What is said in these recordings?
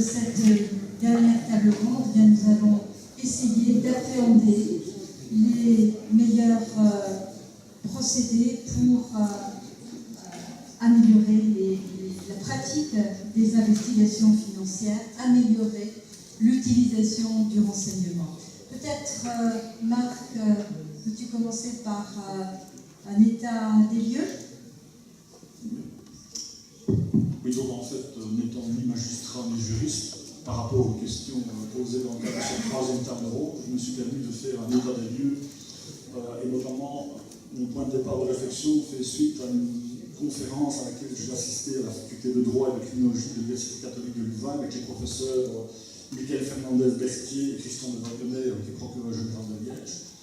cette dernière table ronde, eh bien, nous allons essayer d'appréhender les meilleurs procédés pour améliorer la pratique des investigations financières, améliorer l'utilisation du renseignement. Peut-être, Marc, peux-tu commencer par un état des lieux? Oui, donc en fait, n'étant ni magistrat ni juriste, par rapport aux questions posées dans le cadre de cette troisième table ronde, je me suis permis de faire un état des lieux, et notamment, mon point de départ de réflexion fait suite à une conférence à laquelle j'ai assisté à la faculté de droit et de criminologie de l'Université catholique de Louvain avec les professeurs Michael Fernandez-Berthier et Christian de Wagener, qui est procureur général de Liège.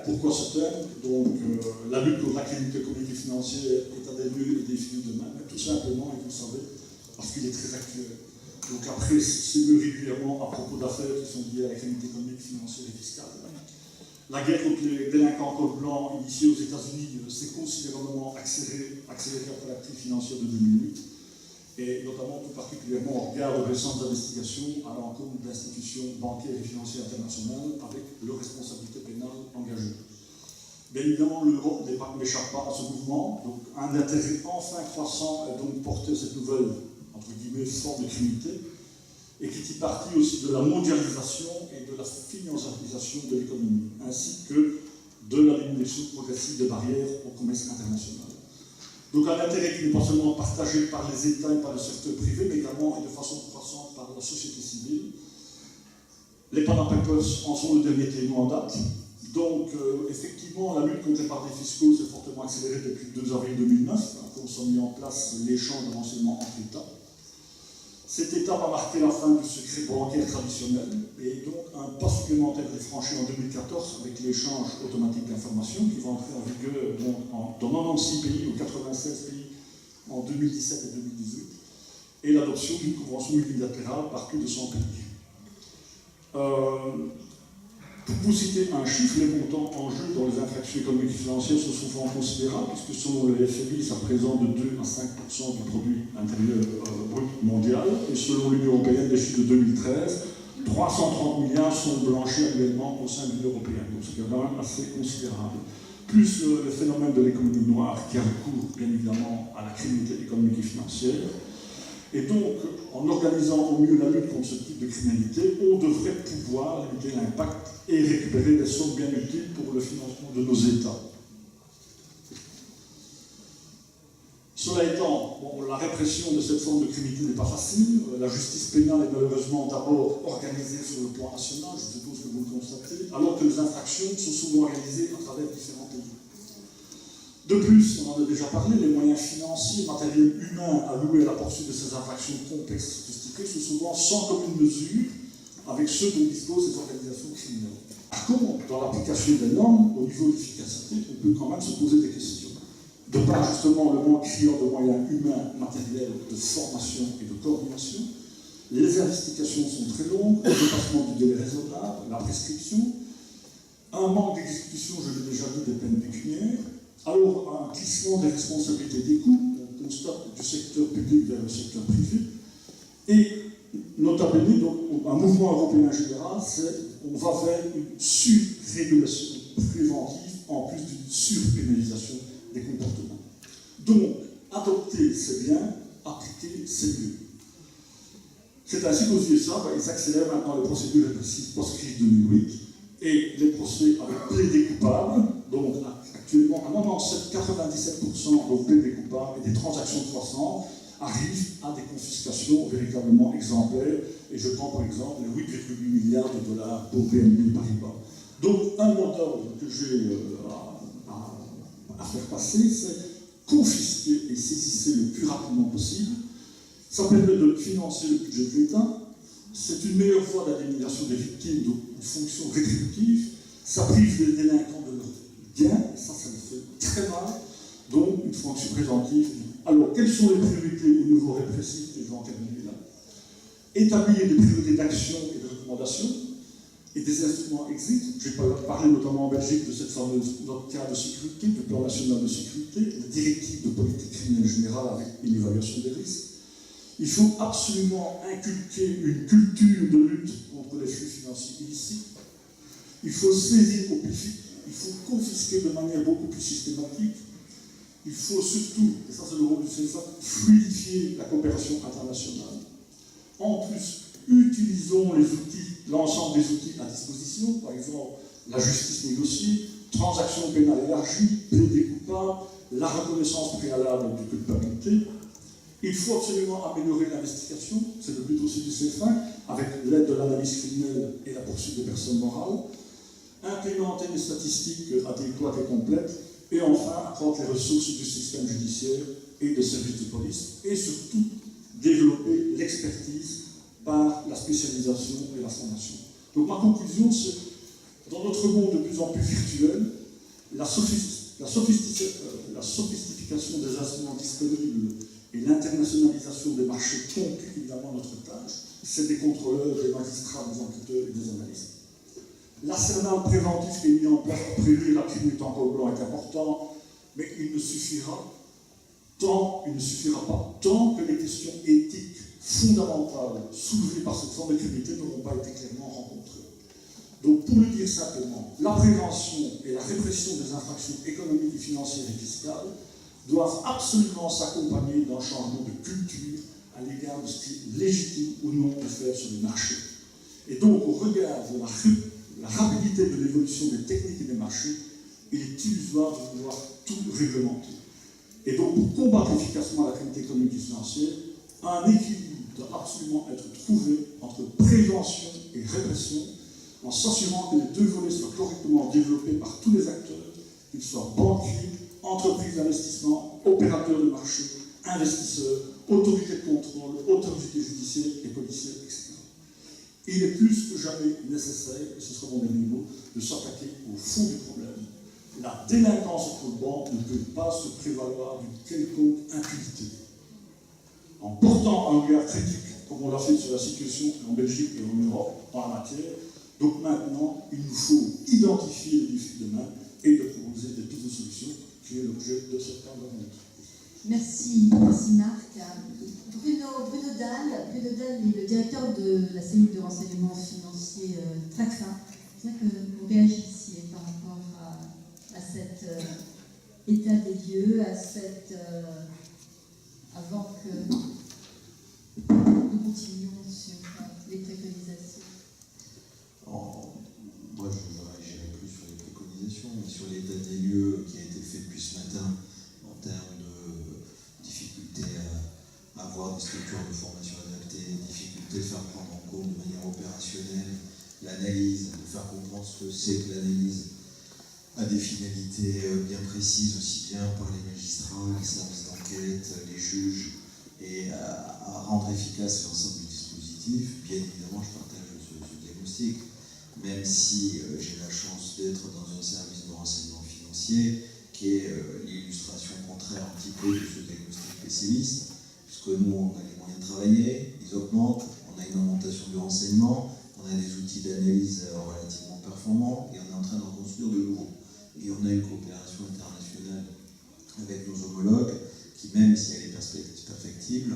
Pourquoi ce thème? Donc, la lutte contre la criminalité économique et financière, état des lieux et défini demain, tout simplement, et vous savez, parce qu'il est très actuel. Donc après, c'est régulièrement à propos d'affaires qui sont liées à la criminalité économique, financière et fiscale. La guerre contre les délinquants en col blanc initiée aux États-Unis s'est considérablement accélérée après la crise financière de 2008, et notamment tout particulièrement au regard de récentes investigations à l'encontre d'institutions bancaires et financières internationales avec leur responsabilité pénale engagée. Bien évidemment, l'Europe n'échappe pas à ce mouvement, donc un intérêt enfin croissant est donc porté à cette nouvelle, entre guillemets, forme de criminalité, et qui fait partie aussi de la mondialisation et de la financiarisation de l'économie, ainsi que de l'élimination progressive des barrières au commerce international. Donc un intérêt qui n'est pas seulement partagé par les États et par le secteur privé, mais également et de façon croissante par la société civile. Les Panama Papers en sont le dernier témoin en date. Donc effectivement, la lutte contre les paradis fiscaux s'est fortement accélérée depuis le 2 avril 2009, quand sont mis en place l'échange de renseignements entre États. Cette étape a marqué la fin du secret bancaire traditionnel et donc un pas supplémentaire est franchi en 2014 avec l'échange automatique d'informations qui va entrer en vigueur dans 96 pays ou 96 pays en 2017 et 2018 et l'adoption d'une convention unilatérale par plus de 100 pays. Pour vous citer un chiffre, les montants en jeu dans les infractions économiques et financières sont souvent considérables, puisque selon le FMI, ça représente de 2 à 5% du produit intérieur brut mondial, et selon l'Union européenne, les chiffres de 2013, 330 milliards sont blanchis annuellement au sein de l'Union européenne, donc c'est quand même assez considérable. Plus le phénomène de l'économie noire qui a recours, bien évidemment, à la criminalité économique et financière. Et donc, en organisant au mieux la lutte contre ce type de criminalité, on devrait pouvoir limiter l'impact et récupérer des sommes bien utiles pour le financement de nos États. Cela étant, la répression de cette forme de criminalité n'est pas facile. La justice pénale est malheureusement d'abord organisée sur le plan national, je suppose que vous le constatez, alors que les infractions sont souvent réalisées à travers différents pays. De plus, on en a déjà parlé, les moyens financiers, matériels, humains alloués à la poursuite de ces infractions complexes et sophistiquées sont souvent sans commune mesure avec ceux dont disposent ces organisations criminelles. Par contre, dans l'application des normes, au niveau de l'efficacité, on peut quand même se poser des questions. De par justement le manque criant de moyens humains, matériels, de formation et de coordination, les investigations sont très longues, le dépassement du délai raisonnable, la prescription, un manque d'exécution, je l'ai déjà dit, des peines pécuniaires. Alors, un glissement des responsabilités des coûts, on constate du secteur public vers le secteur privé, et notamment, donc, un mouvement européen général, c'est on va vers une surrégulation préventive en plus d'une surpénalisation des comportements. Donc, adopter c'est bien, appliquer c'est mieux. C'est ainsi qu'aux USA, ils accélèrent maintenant les procédures répressives post-crise 2008 et les procès avec plaidés coupables, donc actuellement à 97-97% donc plaidés coupables et des transactions croissantes arrivent à des confiscations véritablement exemplaires. Et je prends par exemple les 8,8 milliards de dollars pour BNP Paribas. Donc un mot d'ordre que j'ai à faire passer, c'est confisquer et saisisser le plus rapidement possible. Ça permet de financer le budget de l'État. C'est une meilleure voie d'indemnisation des victimes, donc une fonction rétributive. Ça prive les délinquants de leurs gains, et ça les fait très mal. Donc une fonction préventive. Alors, quelles sont les priorités au niveau répressif que je vais en terminer là? Établir des priorités d'action et de recommandation et des instruments exit. Je vais parler notamment en Belgique de cette fameuse notre cadre de sécurité, du plan national de sécurité, la directive de politique criminelle générale avec une évaluation des risques. Il faut absolument inculquer une culture de lutte contre les flux financiers illicites. Il faut saisir au plus vite, il faut confisquer de manière beaucoup plus systématique. Il faut surtout, et ça c'est le rôle du CFA, fluidifier la coopération internationale. En plus, utilisons les outils, l'ensemble des outils à disposition, par exemple la justice négociée, transactions pénales élargies, plaider coupable, la reconnaissance préalable de culpabilité. Il faut absolument améliorer l'investigation, c'est le but aussi du CFA, avec l'aide de l'analyse criminelle et la poursuite des personnes morales. Implémenter des statistiques adéquates et complètes, et enfin accroître les ressources du système judiciaire et des services de police, et surtout développer l'expertise par la spécialisation et la formation. Donc ma conclusion, c'est dans notre monde de plus en plus virtuel, la sophistication des instruments disponibles et l'internationalisation des marchés compliquent évidemment notre tâche. C'est des contrôleurs, des magistrats, des enquêteurs et des analystes. L'arsenal préventif qui est mis en place pour prévenir la criminalité en col blanc est important, mais il ne suffira pas tant que les questions éthiques fondamentales soulevées par cette forme de criminalité n'auront pas été clairement rencontrées. Donc, pour le dire simplement, la prévention et la répression des infractions économiques, financières et fiscales doivent absolument s'accompagner d'un changement de culture à l'égard de ce qui est légitime ou non de faire sur le marché. Et donc, au regard de la rapidité de l'évolution des techniques et des marchés, il est illusoire de vouloir tout réglementer. Et donc, pour combattre efficacement la criminalité économique et financière, un équilibre doit absolument être trouvé entre prévention et répression, en s'assurant que les deux volets soient correctement développés par tous les acteurs, qu'ils soient banquiers, entreprises d'investissement, opérateurs de marché, investisseurs, autorités de contrôle, autorités judiciaires et policières, etc. Il est plus que jamais nécessaire, et ce sera mon dernier mot, de s'attaquer au fond du problème. La délinquance au banc ne peut pas se prévaloir d'une quelconque impunité. En portant un regard critique, comme on l'a fait sur la situation en Belgique et en Europe, en la matière, donc maintenant, il nous faut identifier les défis de demain et de proposer des pistes de solutions, qui est l'objet de cette table ronde. Merci Marc. Bruno Dalle est le directeur de la cellule de renseignement financier TRACFIN. Je voudrais que vous réagissiez par rapport à cet état des lieux, à cette avant que nous continuions sur les préconisations. Moi, je ne réagirai plus sur les préconisations, mais sur l'état des lieux qui a été fait depuis ce matin en termes de difficulté à avoir des structures de formation adaptées, difficulté de faire prendre en compte de manière opérationnelle l'analyse, de faire comprendre ce que c'est que l'analyse à des finalités bien précises, aussi bien par les magistrats, les services d'enquête, les juges, et à rendre efficace l'ensemble du dispositif. Bien évidemment, je partage ce diagnostic, même si j'ai la chance d'être dans un service de renseignement financier qui est l'illustration contraire un petit peu de ce diagnostic pessimiste, puisque nous, on a les moyens de travailler, ils augmentent, on a une augmentation du renseignement, on a des outils d'analyse relativement performants, et on est en train d'en construire de nouveaux. Et on a une coopération internationale avec nos homologues qui, même si elle est perfectible,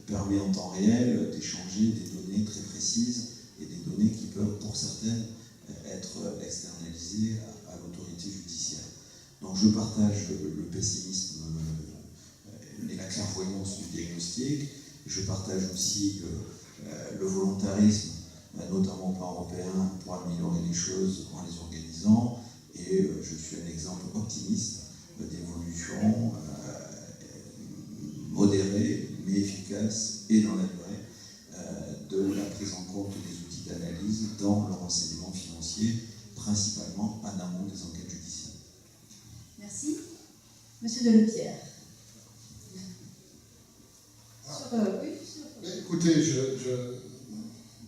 permet en temps réel d'échanger des données très précises et des données qui peuvent, pour certaines, être externalisées à l'autorité judiciaire. Donc je partage le pessimisme et la clairvoyance du diagnostic. Je partage aussi le volontarisme, notamment au plan européen, pour améliorer les choses en les organisant. Et je suis un exemple optimiste d'évolution modérée, mais efficace et dans la durée de la prise en compte des outils d'analyse dans le renseignement financier, principalement en amont des enquêtes judiciaires. Merci. Monsieur Delepierre. Écoutez,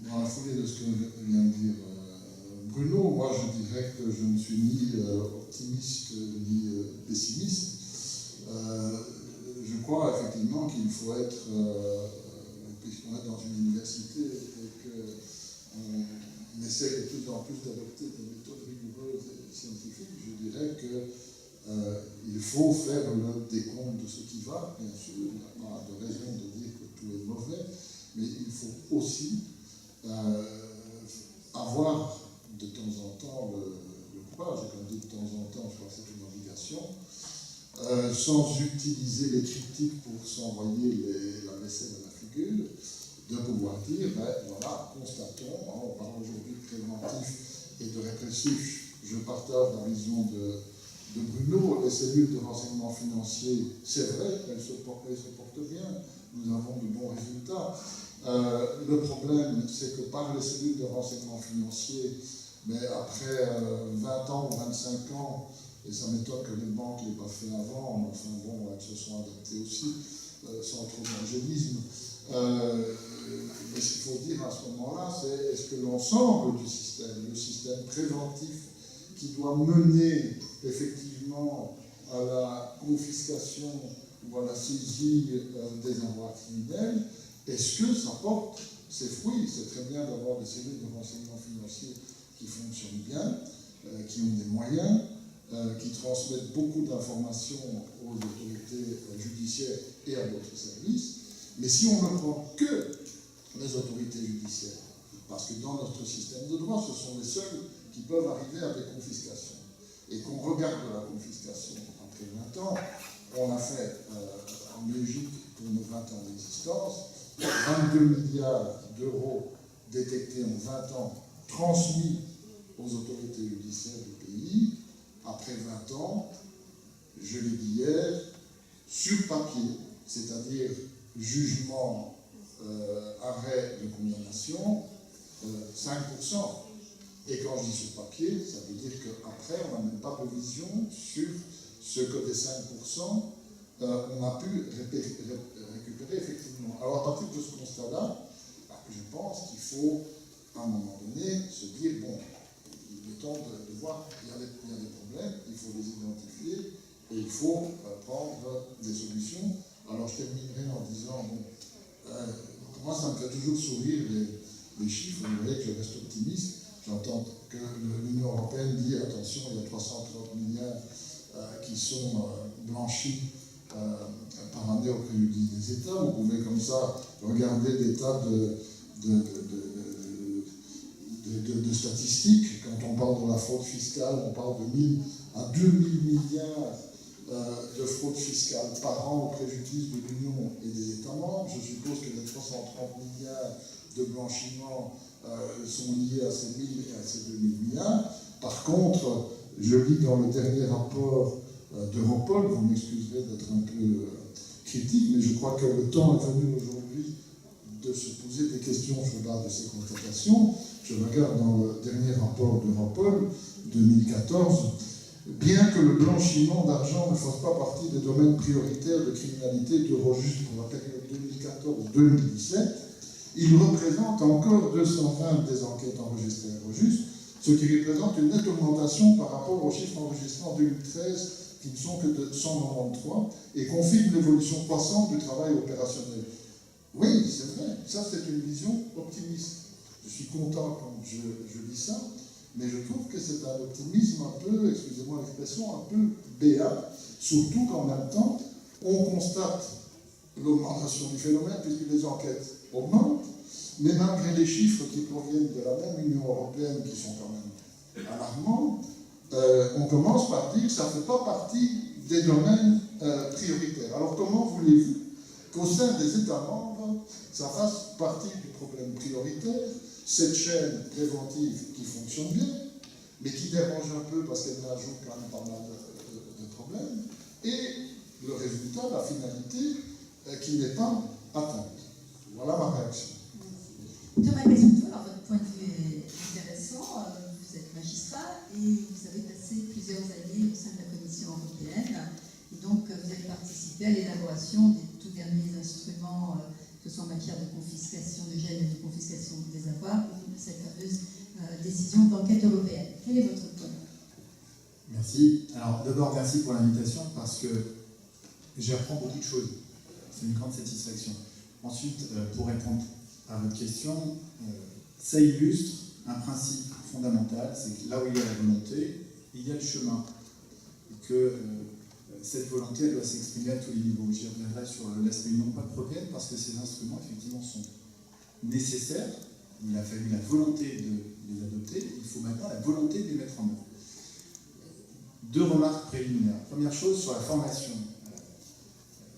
dans la foulée de ce que vient de dire Bruno, moi je dirais que je ne suis ni optimiste ni pessimiste. Je crois effectivement qu'il faut être, puisqu'on est dans une université et qu'on essaie de plus en plus d'adopter des méthodes rigoureuses et scientifiques, je dirais qu'il faut faire le décompte de ce qui va. Bien sûr, il n'y a pas de raison de dire que tout est mauvais, mais il faut aussi avoir de temps en temps le courage, et quand on dit de temps en temps, je crois que c'est une obligation, sans utiliser les critiques pour s'envoyer la vaisselle à la figure, de pouvoir dire, ben voilà, constatons, on parle aujourd'hui de préventif et de répressif, je partage la vision de Bruno, les cellules de renseignement financier, c'est vrai, elles se portent bien, nous avons de bons résultats. Le problème, c'est que par les cellules de renseignement financier, mais après 20 ans ou 25 ans, et ça m'étonne que les banques ne l'aient pas fait avant, mais enfin bon, elles se sont adaptées aussi, sans trop d'angélisme. Mais ce qu'il faut dire à ce moment-là, c'est est-ce que l'ensemble du système, le système préventif qui doit mener effectivement à la confiscation ou à la saisie des avoirs criminels, est-ce que ça porte ses fruits? C'est très bien d'avoir des cellules de renseignement financier qui fonctionnent bien, qui ont des moyens, qui transmettent beaucoup d'informations aux autorités judiciaires et à d'autres services. Mais si on ne prend que les autorités judiciaires, parce que dans notre système de droit, ce sont les seuls qui peuvent arriver à des confiscations, et qu'on regarde la confiscation après 20 ans, on a fait en Belgique, pour nos 20 ans d'existence, 22 milliards d'euros détectés en 20 ans, transmis aux autorités judiciaires du pays. Après 20 ans, je l'ai dit hier, sur papier, c'est-à-dire jugement, arrêt de condamnation, 5%. Et quand je dis sur papier, ça veut dire qu'après, on n'a même pas de vision sur ce que des 5%, on a pu récupérer effectivement. Alors à partir de ce constat-là, je pense qu'il faut, à un moment donné, se dire, bon, il est temps de voir, il y a des problèmes, il faut les identifier, et il faut prendre des solutions. Alors je terminerai en disant, bon, moi ça me fait toujours sourire les chiffres, vous voyez que je reste optimiste. J'entends que l'Union européenne dit, attention, il y a 330 milliards qui sont blanchis par année au crédit des États. Vous pouvez comme ça regarder des tas de statistiques. Quand on parle de la fraude fiscale, on parle de 1000 à 2000 milliards de fraude fiscale par an au préjudice de l'Union et des États membres. Je suppose que les 330 milliards de blanchiment sont liés à ces 1000 et à ces 2000 milliards. Par contre, je lis dans le dernier rapport d'Europol, vous m'excuserez d'être un peu critique, mais je crois que le temps est venu aujourd'hui de se poser des questions sur base de ces constatations. Je regarde dans le dernier rapport d'Europol, 2014, bien que le blanchiment d'argent ne fasse pas partie des domaines prioritaires de criminalité d'Eurojust pour la période 2014-2017, il représente encore 220 des enquêtes enregistrées à Eurojust, ce qui représente une nette augmentation par rapport aux chiffres enregistrés en 2013, qui ne sont que de 193, et confirme l'évolution croissante du travail opérationnel. Oui, c'est vrai, ça c'est une vision optimiste. Je suis content quand je dis ça, mais je trouve que c'est un optimisme un peu, excusez-moi l'expression, un peu béat, surtout qu'en même temps, on constate l'augmentation du phénomène, puisque les enquêtes augmentent, mais malgré les chiffres qui proviennent de la même Union européenne, qui sont quand même alarmants, on commence par dire que ça ne fait pas partie des domaines prioritaires. Alors comment voulez-vous qu'au sein des États membres, ça fasse partie du problème prioritaire, cette chaîne préventive qui fonctionne bien, mais qui dérange un peu parce qu'elle ajoute quand même pas mal de problèmes, et le résultat, la finalité, qui n'est pas atteinte. Voilà ma réaction. Thomas Casuto, alors votre point de vue est intéressant. Vous êtes magistrat et vous avez passé plusieurs années au sein de la Commission européenne. Et donc, vous avez participé à l'élaboration des tout derniers instruments, que ce soit en matière de confiscation, de gel et de confiscation des avoirs, ou cette fameuse décision d'enquête européenne. Quel est votre point de vue? Merci. Alors, d'abord, merci pour l'invitation parce que j'apprends beaucoup de choses. C'est une grande satisfaction. Ensuite, pour répondre à votre question, ça illustre un principe fondamental, c'est que là où il y a la volonté, il y a le chemin. Et que cette volonté elle doit s'exprimer à tous les niveaux. J'y reviendrai sur l'aspect non pas européen parce que ces instruments effectivement sont nécessaires. Il a fallu la volonté de les adopter, il faut maintenant la volonté de les mettre en œuvre. Deux remarques préliminaires. Première chose sur la formation.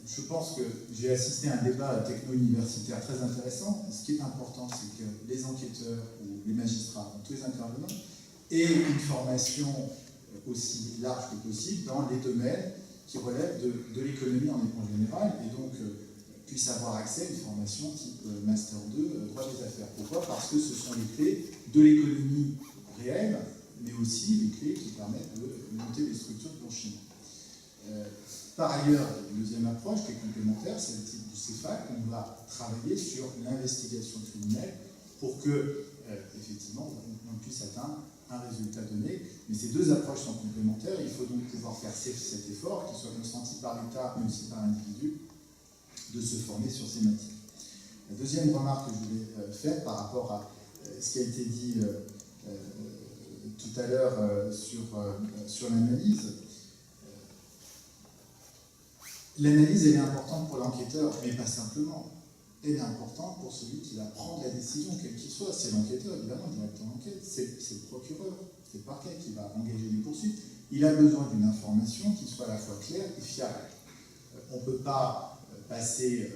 Je pense que j'ai assisté à un débat techno-universitaire très intéressant. Ce qui est important, c'est que les enquêteurs ou les magistrats, tous les intervenants, aient une formation aussi large que possible dans les domaines qui relèvent de l'économie en général et donc puissent avoir accès à une formation type Master 2, droit des affaires. Pourquoi? Parce que ce sont les clés de l'économie réelle, mais aussi les clés qui permettent de monter des structures de blanchiment. Par ailleurs, une deuxième approche qui est complémentaire, c'est le type du CEFAC. On va travailler sur l'investigation criminelle pour que, effectivement, on puisse atteindre un résultat donné. Mais ces deux approches sont complémentaires. Il faut donc pouvoir faire cet effort, qui soit consenti par l'État, mais aussi par l'individu, de se former sur ces matières. La deuxième remarque que je voulais faire par rapport à ce qui a été dit tout à l'heure sur l'analyse. L'analyse, elle est importante pour l'enquêteur, mais pas simplement. Elle est importante pour celui qui va prendre la décision, quel qu'il soit. C'est l'enquêteur, évidemment, le directeur d'enquête, c'est le procureur, c'est le parquet qui va engager les poursuites. Il a besoin d'une information qui soit à la fois claire et fiable. On ne peut pas passer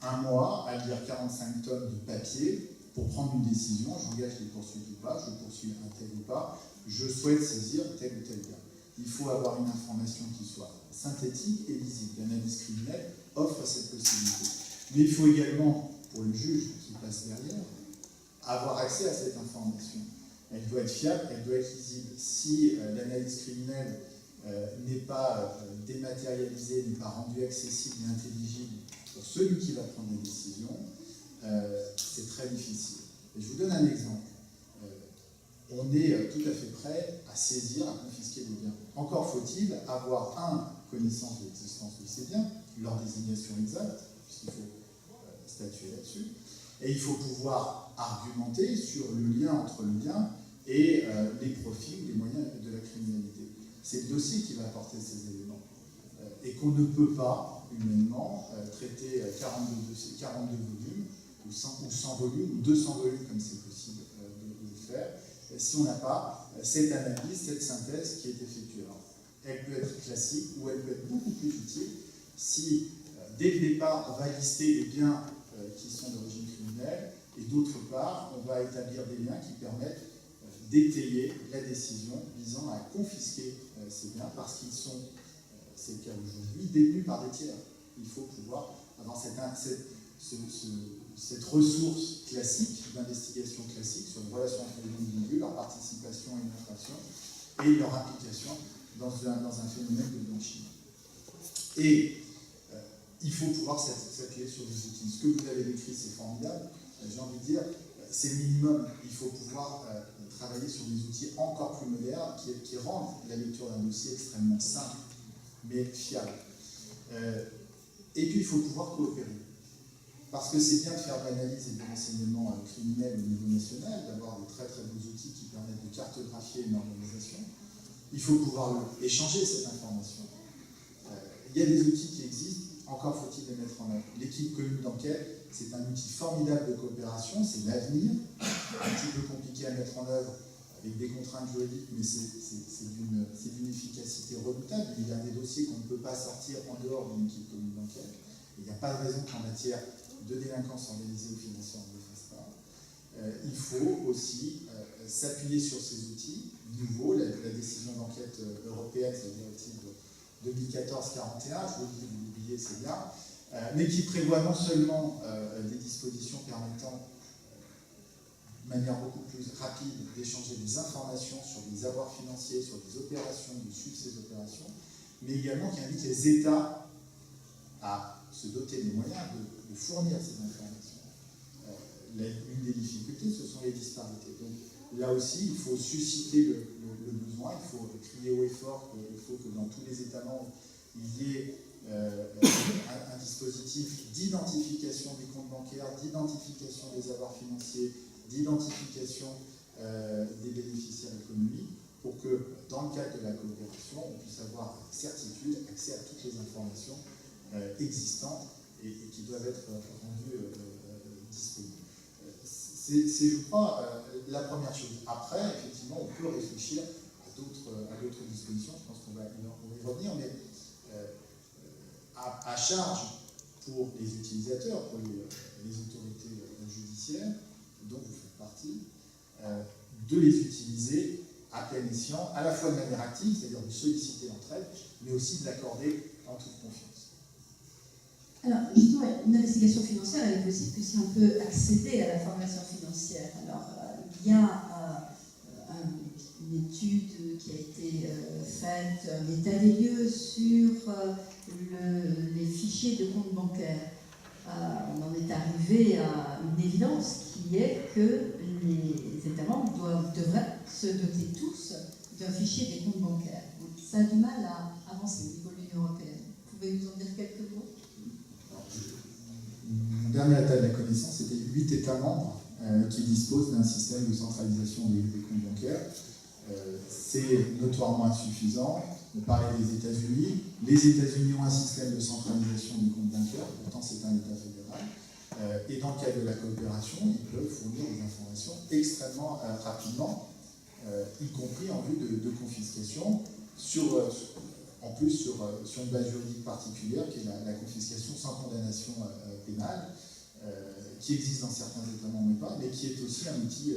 un mois à lire 45 tonnes de papier pour prendre une décision. J'engage les poursuites ou pas, je poursuis un tel ou pas, je souhaite saisir tel ou tel bien. Il faut avoir une information qui soit synthétique et lisible. L'analyse criminelle offre cette possibilité. Mais il faut également, pour le juge qui passe derrière, avoir accès à cette information. Elle doit être fiable, elle doit être lisible. Si l'analyse criminelle n'est pas dématérialisée, n'est pas rendue accessible et intelligible pour celui qui va prendre les décisions, c'est très difficile. Et je vous donne un exemple. On est tout à fait prêt à saisir, à confisquer des biens. Encore faut-il avoir connaissance de l'existence de ces biens, leur désignation exacte, puisqu'il faut statuer là-dessus, et il faut pouvoir argumenter sur le lien entre le bien et les profits ou les moyens de la criminalité. C'est le dossier qui va apporter ces éléments. Et qu'on ne peut pas, humainement, traiter 42 volumes, ou 100 volumes, ou 200 volumes, comme c'est possible de le faire, si on n'a pas cette analyse, cette synthèse qui est effectuée. Alors, elle peut être classique ou elle peut être beaucoup plus utile si, dès le départ, on va lister les biens qui sont d'origine criminelle et d'autre part, on va établir des liens qui permettent d'étayer la décision visant à confisquer ces biens parce qu'ils sont, c'est le cas aujourd'hui, détenus par des tiers. Il faut pouvoir avoir cette ressource classique, d'investigation classique sur les relations entre les individus, leur participation à une infraction et leur implication dans un phénomène de blanchiment. Et il faut pouvoir s'appuyer sur des outils. Ce que vous avez décrit, c'est formidable. J'ai envie de dire, c'est le minimum. Il faut pouvoir travailler sur des outils encore plus modernes qui rendent la lecture d'un dossier extrêmement simple, mais fiable. Et puis, il faut pouvoir coopérer. Parce que c'est bien de faire de l'analyse et de l'enseignement criminel au niveau national, d'avoir de très très beaux outils qui permettent de cartographier une organisation. Il faut pouvoir échanger cette information. Il y a des outils qui existent, encore faut-il les mettre en œuvre. L'équipe commune d'enquête, c'est un outil formidable de coopération, c'est l'avenir, un petit peu compliqué à mettre en œuvre avec des contraintes juridiques, mais c'est d'une efficacité redoutable. Il y a des dossiers qu'on ne peut pas sortir en dehors d'une équipe commune d'enquête. Il n'y a pas de raison qu'en matière de délinquance organisée ou financière, on ne le fasse pas. Il faut aussi s'appuyer sur ces outils nouveaux, la décision d'enquête européenne, c'est la directive 2014-41, je vous le dis, vous l'oubliez, c'est bien, mais qui prévoit non seulement des dispositions permettant de manière beaucoup plus rapide d'échanger des informations sur des avoirs financiers, sur des opérations, de suivre ces opérations, mais également qui invite les États à se doter des moyens de fournir ces informations. L'une des difficultés, ce sont les disparités. Donc là aussi, il faut susciter le besoin, il faut crier haut et fort qu'il faut que dans tous les États membres, il y ait un dispositif d'identification des comptes bancaires, d'identification des avoirs financiers, d'identification des bénéficiaires économiques, pour que, dans le cadre de la coopération, on puisse avoir certitude, accès à toutes les informations existantes et qui doivent être rendues disponibles. C'est, je crois, la première chose. Après, effectivement, on peut réfléchir à d'autres dispositions, je pense qu'on va y revenir, mais à charge pour les utilisateurs, pour les autorités judiciaires, dont vous faites partie, de les utiliser à plein escient, à la fois de manière active, c'est-à-dire de solliciter l'entraide, mais aussi de l'accorder en toute confiance. Alors, justement, une investigation financière, elle est possible que si on peut accéder à l'information financière. Alors, il y a une étude qui a été faite, un état des lieux sur les fichiers de comptes bancaires. On en est arrivé à une évidence qui est que les États membres devraient se doter tous d'un fichier des comptes bancaires. Donc, ça a du mal à avancer au niveau de l'Union européenne. Vous pouvez nous en dire quelques mots ? Mon dernier état de la connaissance, c'était 8 États membres qui disposent d'un système de centralisation des comptes bancaires. C'est notoirement insuffisant. On parlait des États-Unis. Les États-Unis ont un système de centralisation des comptes bancaires, pourtant c'est un État fédéral. Et dans le cadre de la coopération, ils peuvent fournir des informations extrêmement rapidement, y compris en vue de confiscation, en plus sur une base juridique particulière qui est la confiscation sans condamnation pénale, qui existe dans certains États membres ou pas, mais qui est aussi un outil,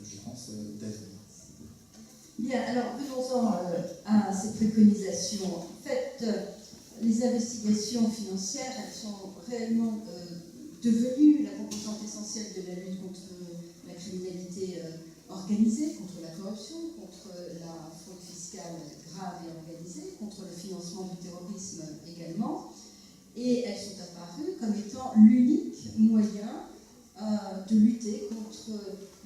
je pense, d'avenir. Bien, alors venons-en à ces préconisations. En fait, les investigations financières, elles sont réellement devenues la composante essentielle de la lutte contre la criminalité organisée, contre la corruption, contre la fraude fiscale grave et organisée, contre le financement du terrorisme également. Et elles sont apparues comme étant l'unique moyen de lutter contre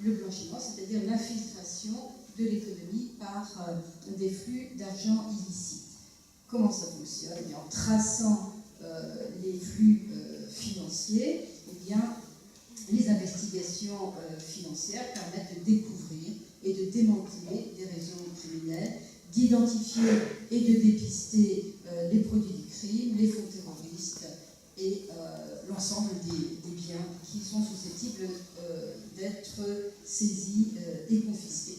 le blanchiment, c'est-à-dire l'infiltration de l'économie par des flux d'argent illicites. Comment ça fonctionne ? Eh bien, en traçant les flux financiers, eh bien, les investigations financières permettent de découvrir et de démanteler des réseaux criminels, d'identifier et de dépister les produits du crime, les faux terroristes et l'ensemble des biens qui sont susceptibles d'être saisis et confisqués.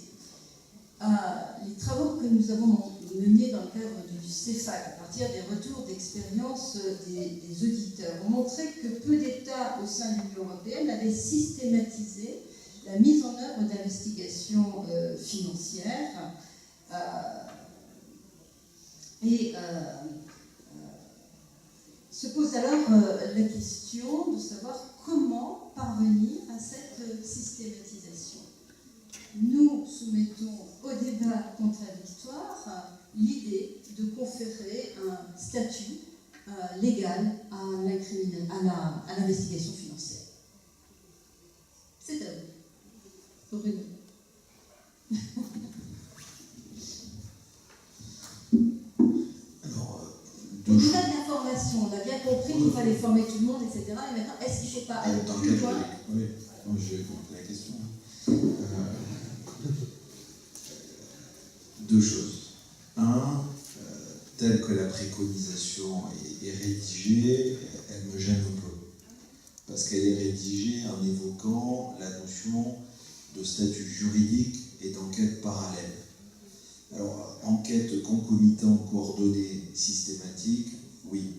Les travaux que nous avons menés dans le cadre du CEFAC, à partir des retours d'expérience des auditeurs, ont montré que peu d'États au sein de l'Union européenne avaient systématisé la mise en œuvre d'investigations financières se pose alors la question de savoir comment parvenir à cette systématisation. Nous soumettons au débat contradictoire l'idée de conférer un statut légal à l'investigation financière. C'est à vous. Bruno. Donc, déjà de l'information, on a bien compris qu'il fallait former tout le monde, etc. Et maintenant, est-ce qu'il ne faut pas aller plus loin ? Oui, je vais compléter la question. Deux choses. Un, telle que la préconisation est rédigée, elle me gêne un peu. Parce qu'elle est rédigée en évoquant la notion de statut juridique et d'enquête parallèle. Alors, enquête concomitante, coordonnée, systématique, oui.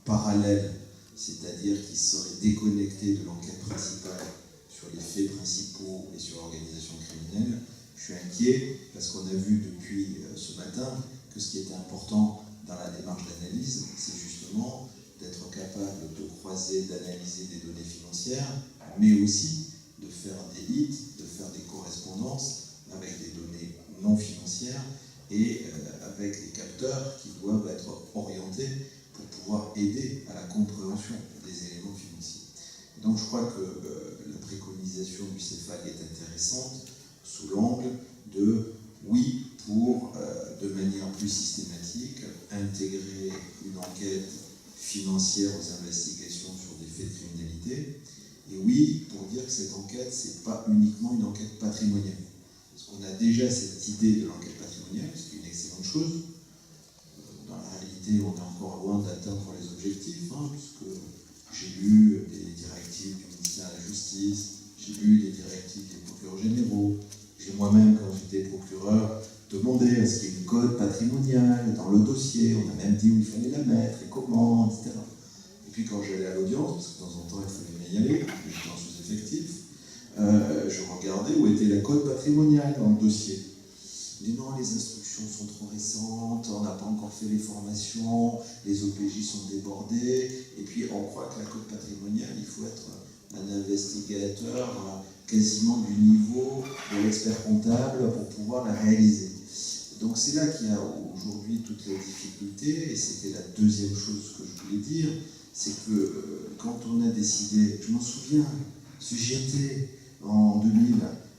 Parallèle, c'est-à-dire qui serait déconnectée de l'enquête principale sur les faits principaux et sur l'organisation criminelle. Je suis inquiet parce qu'on a vu depuis ce matin que ce qui était important dans la démarche d'analyse, c'est justement d'être capable de croiser, d'analyser des données financières, mais aussi de faire des hits, de faire des correspondances avec des données non financières et avec les capteurs qui doivent être orientés pour pouvoir aider à la compréhension des éléments financiers. Donc je crois que la préconisation du CEFAC est intéressante sous l'angle de, oui, pour de manière plus systématique, intégrer une enquête financière aux investigations sur des faits de criminalité, et oui, pour dire que cette enquête, ce n'est pas uniquement une enquête patrimoniale. Parce qu'on a déjà cette idée de l'enquête patrimoniale, ce qui est une excellente chose, réalité, on est encore loin d'atteindre les objectifs, puisque j'ai lu des directives du ministère de la Justice, j'ai lu des directives des procureurs généraux, j'ai moi-même, quand j'étais procureur, demandé à ce qu'il y ait une code patrimoniale dans le dossier, on a même dit où il fallait la mettre, et comment, etc. Et puis quand j'allais à l'audience, parce que de temps en temps il fallait bien y aller, j'étais en sous-effectif, je regardais où était la code patrimoniale dans le dossier. Je dis non, les instructions sont trop récentes, on n'a pas encore fait les formations, les OPJ sont débordés, et puis on croit que la code patrimoniale, il faut être un investigateur quasiment du niveau de l'expert comptable pour pouvoir la réaliser. Donc c'est là qu'il y a aujourd'hui toutes les difficultés, et c'était la deuxième chose que je voulais dire, c'est que quand on a décidé, je m'en souviens, ce JT en 2000,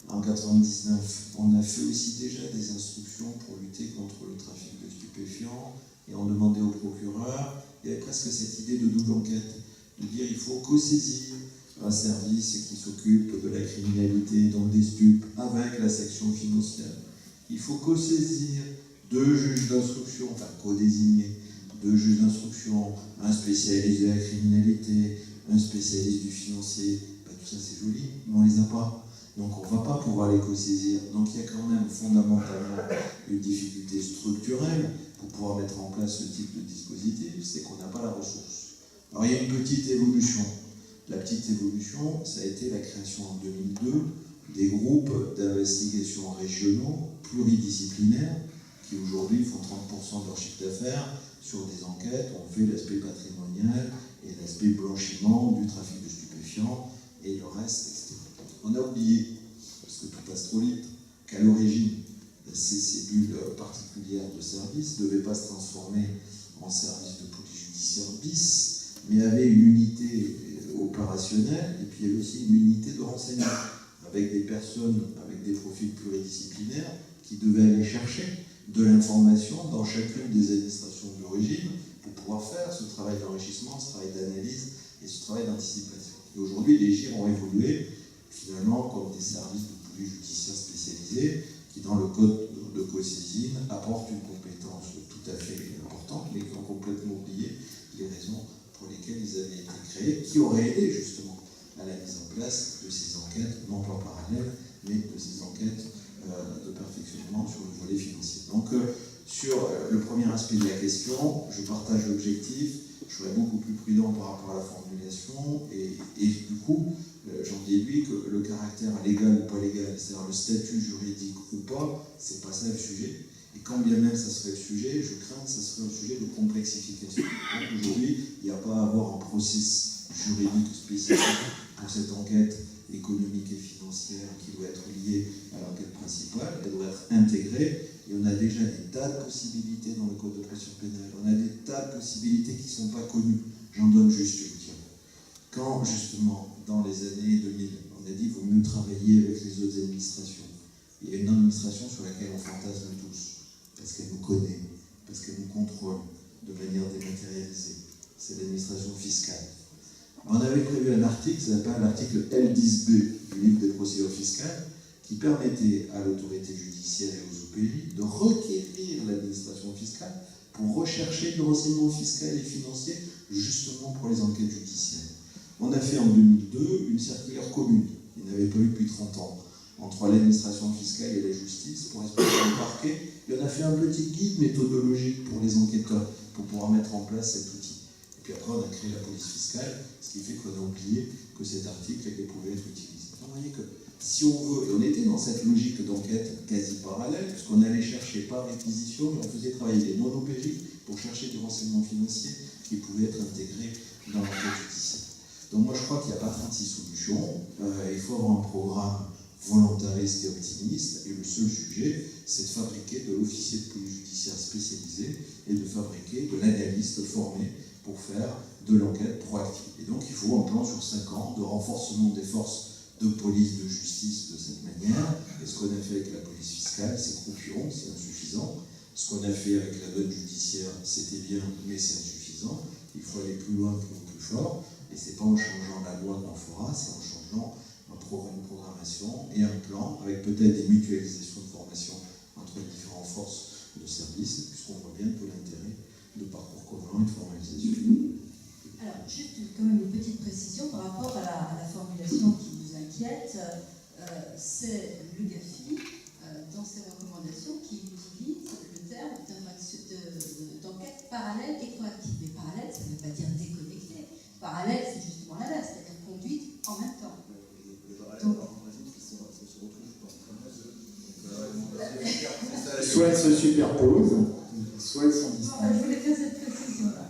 en 99, on a fait aussi déjà des instructions pour lutter contre le trafic de stupéfiants, et on demandait au procureur, il y avait presque cette idée de double enquête, de dire il faut co-saisir un service qui s'occupe de la criminalité, donc des stupes, avec la section financière. Il faut co-saisir 2 juges d'instruction, enfin co-désigner 2 juges d'instruction, un spécialiste de la criminalité, un spécialiste du financier. Tout ça c'est joli, mais on ne les a pas. Donc on ne va pas pouvoir les co-saisir. Donc il y a quand même fondamentalement une difficulté structurelle pour pouvoir mettre en place ce type de dispositif, c'est qu'on n'a pas la ressource. Alors il y a une petite évolution. La petite évolution, ça a été la création en 2002 des groupes d'investigation régionaux pluridisciplinaires qui aujourd'hui font 30% de leur chiffre d'affaires sur des enquêtes. On fait l'aspect patrimonial et l'aspect blanchiment du trafic de stupéfiants et le reste, etc. On a oublié, parce que tout passe trop vite, qu'à l'origine, ces cellules particulières de service ne devaient pas se transformer en service de police judiciaire bis, mais avaient une unité opérationnelle et puis il y avait aussi une unité de renseignement avec des personnes, avec des profils pluridisciplinaires qui devaient aller chercher de l'information dans chacune des administrations d'origine pour pouvoir faire ce travail d'enrichissement, ce travail d'analyse et ce travail d'anticipation. Et aujourd'hui, les GIR ont évolué finalement comme des services de police judiciaire spécialisés qui, dans le code de co-saisine, apportent une compétence tout à fait importante, mais qui ont complètement oublié les raisons pour lesquelles ils avaient été créés, qui auraient aidé justement à la mise en place de ces enquêtes, non pas parallèles, mais de ces enquêtes de perfectionnement sur le volet financier. Donc, sur le premier aspect de la question, je partage l'objectif, je serais beaucoup plus prudent par rapport à la formulation, et du coup, j'en déduis que le caractère légal ou pas légal, c'est-à-dire le statut juridique ou pas, c'est pas ça le sujet. Et quand bien même ça serait le sujet, je crains que ça serait un sujet de complexification. Donc aujourd'hui, il n'y a pas à avoir un processus juridique spécifique pour cette enquête économique et financière qui doit être liée à l'enquête principale, elle doit être intégrée, et on a déjà des tas de possibilités dans le code de procédure pénale, on a des tas de possibilités qui ne sont pas connues. J'en donne juste une. Quand justement, dans les années 2000, on a dit qu'il vaut mieux travailler avec les autres administrations, il y a une administration sur laquelle on fantasme tous, parce qu'elle nous connaît, parce qu'elle nous contrôle de manière dématérialisée, c'est l'administration fiscale. On avait prévu un article, ça s'appelle l'article L10B du livre des procédures fiscales, qui permettait à l'autorité judiciaire et aux OPJ de requérir l'administration fiscale pour rechercher du renseignement fiscal et financier, justement pour les enquêtes judiciaires. On a fait en 2002 une circulaire commune, il n'y en avait pas eu depuis 30 ans, entre l'administration fiscale et la justice pour respecter le parquet, et on a fait un petit guide méthodologique pour les enquêteurs, pour pouvoir mettre en place cet outil. Et puis après, on a créé la police fiscale, ce qui fait qu'on a oublié que cet article pouvait être utilisé. Donc, vous voyez que si on veut, et on était dans cette logique d'enquête quasi parallèle, puisqu'on allait chercher par réquisition, mais on faisait travailler les non-OPJ pour chercher du renseignement financier qui pouvait être intégré dans l'enquête judiciaire. Donc moi je crois qu'il n'y a pas 36 solutions, il faut avoir un programme volontariste et optimiste, et le seul sujet, c'est de fabriquer de l'officier de police judiciaire spécialisé et de fabriquer de l'analyste formé pour faire de l'enquête proactive. Et donc il faut un plan sur 5 ans de renforcement des forces de police, de justice de cette manière. Et ce qu'on a fait avec la police fiscale, c'est croupion, c'est insuffisant. Ce qu'on a fait avec la note judiciaire, c'était bien, mais c'est insuffisant. Il faut aller plus loin, plus fort. Et ce n'est pas en changeant la loi qu'on fera, c'est en changeant une programmation et un plan, avec peut-être des mutualisations de formation entre les différentes forces de service, puisqu'on voit bien tout l'intérêt de parcours c'est le GAFI, dans ses recommandations, qui utilise le terme d'enquête parallèle et proactive. Mais parallèle, ça ne veut pas dire déconnecté. Parallèle, c'est justement l'inverse, c'est-à-dire conduite en même temps. Donc, soit elles se superposent, soit elles sont je distinctes. voulais faire cette précision-là.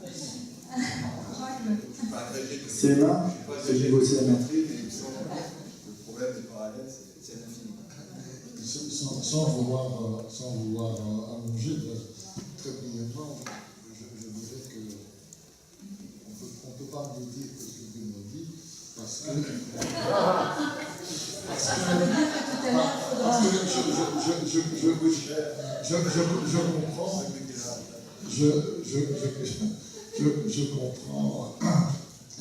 C'est là que j'ai bossé la maîtrise. Le problème des parallèles, c'est l'infini. Sans vouloir allonger, très brièvement, je dirais qu'on ne peut pas mieux dire que ce que Bruno dit, parce que je comprends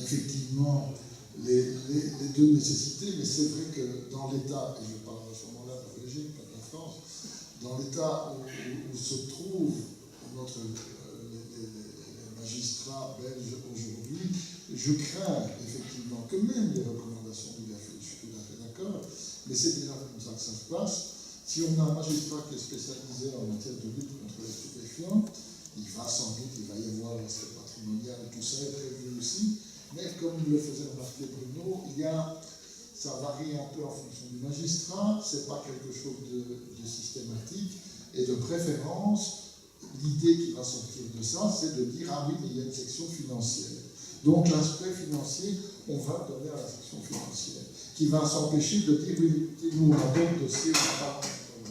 effectivement les deux nécessités, mais c'est vrai que dans l'État, et je parle à ce moment-là de la Belgique, pas de la France, dans l'État où se trouvent les magistrats belges aujourd'hui, je crains effectivement que même les recommandations du GAFI, je suis tout à fait d'accord, mais c'est déjà comme ça que ça se passe. Si on a un magistrat qui est spécialisé en matière de lutte contre les stupéfiants, il va sans doute, il va y avoir l'aspect patrimonial, tout ça est prévu aussi, mais comme le faisait remarquer Bruno, ça varie un peu en fonction du magistrat, c'est pas quelque chose de systématique, et de préférence, l'idée qui va sortir de ça, c'est de dire, ah oui, mais il y a une section financière. Donc l'aspect financier, on va donner à la section financière, qui va s'empêcher de dire, oui, écoutez, nous on a d'autres dossiers,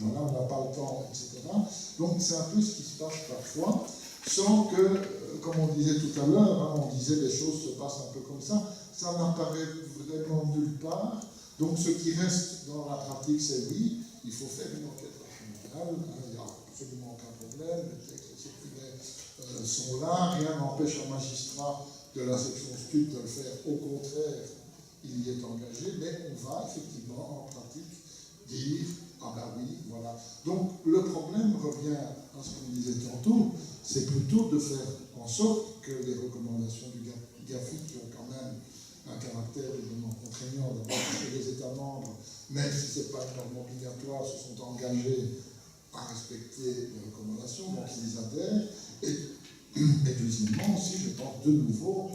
on n'a pas le temps, etc. Donc c'est un peu ce qui se passe parfois, sans que, comme on disait tout à l'heure, on disait les choses se passent un peu comme ça n'apparaît vraiment nulle part. Donc ce qui reste dans la pratique, c'est oui, il faut faire une enquête nationale, il n'y a absolument aucun problème, les textes circulaires sont là, rien n'empêche un magistrat de la section STUT de le faire, au contraire, il y est engagé, mais on va effectivement en pratique dire, ah ben oui, voilà. Donc le problème revient à ce qu'on disait tantôt, c'est plutôt de faire en sorte que les recommandations du GAFI, qui ont quand même un caractère évidemment contraignant d'abord que les États membres, même si ce n'est pas une norme obligatoire, se sont engagés à respecter les recommandations, donc ils adhèrent. Et deuxièmement aussi, je pense de nouveau,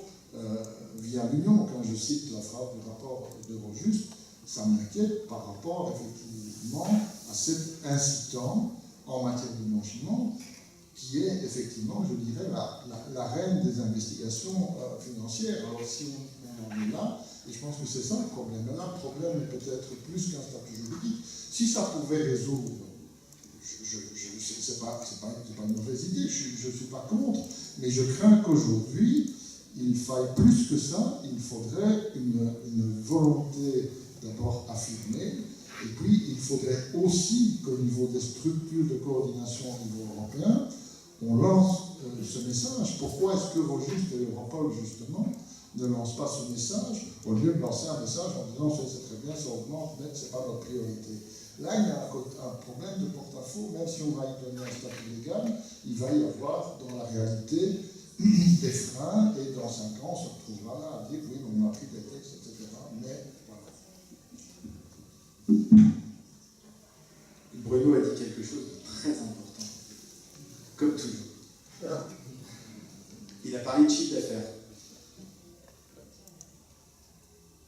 via l'Union, quand je cite la phrase du rapport d'Eurojust, ça m'inquiète par rapport effectivement à cet incitant en matière de blanchiment, qui est effectivement, je dirais, la reine des investigations financières. Alors si on en est là, et je pense que c'est ça le problème. Mais là, le problème est peut-être plus qu'un statut juridique. Si ça pouvait résoudre, c'est pas une mauvaise idée, je ne suis pas contre, mais je crains qu'aujourd'hui, il faille plus que ça, il faudrait une volonté d'abord affirmée, et puis il faudrait aussi qu'au niveau des structures de coordination au niveau européen, on lance ce message. Pourquoi est-ce que Eurojust et Europol, justement, ne lancent pas ce message, au lieu de lancer un message en disant c'est très bien, ça augmente, mais ce n'est pas notre priorité. Là, il y a un problème de porte-à-faux, même si on va y donner un statut légal, il va y avoir dans la réalité des freins, et dans 5 ans, on se retrouvera là à dire oui, on a pris des textes, etc. Mais voilà. Bruno a dit quelque chose de très important, comme toujours. Il a parlé de chiffre d'affaires.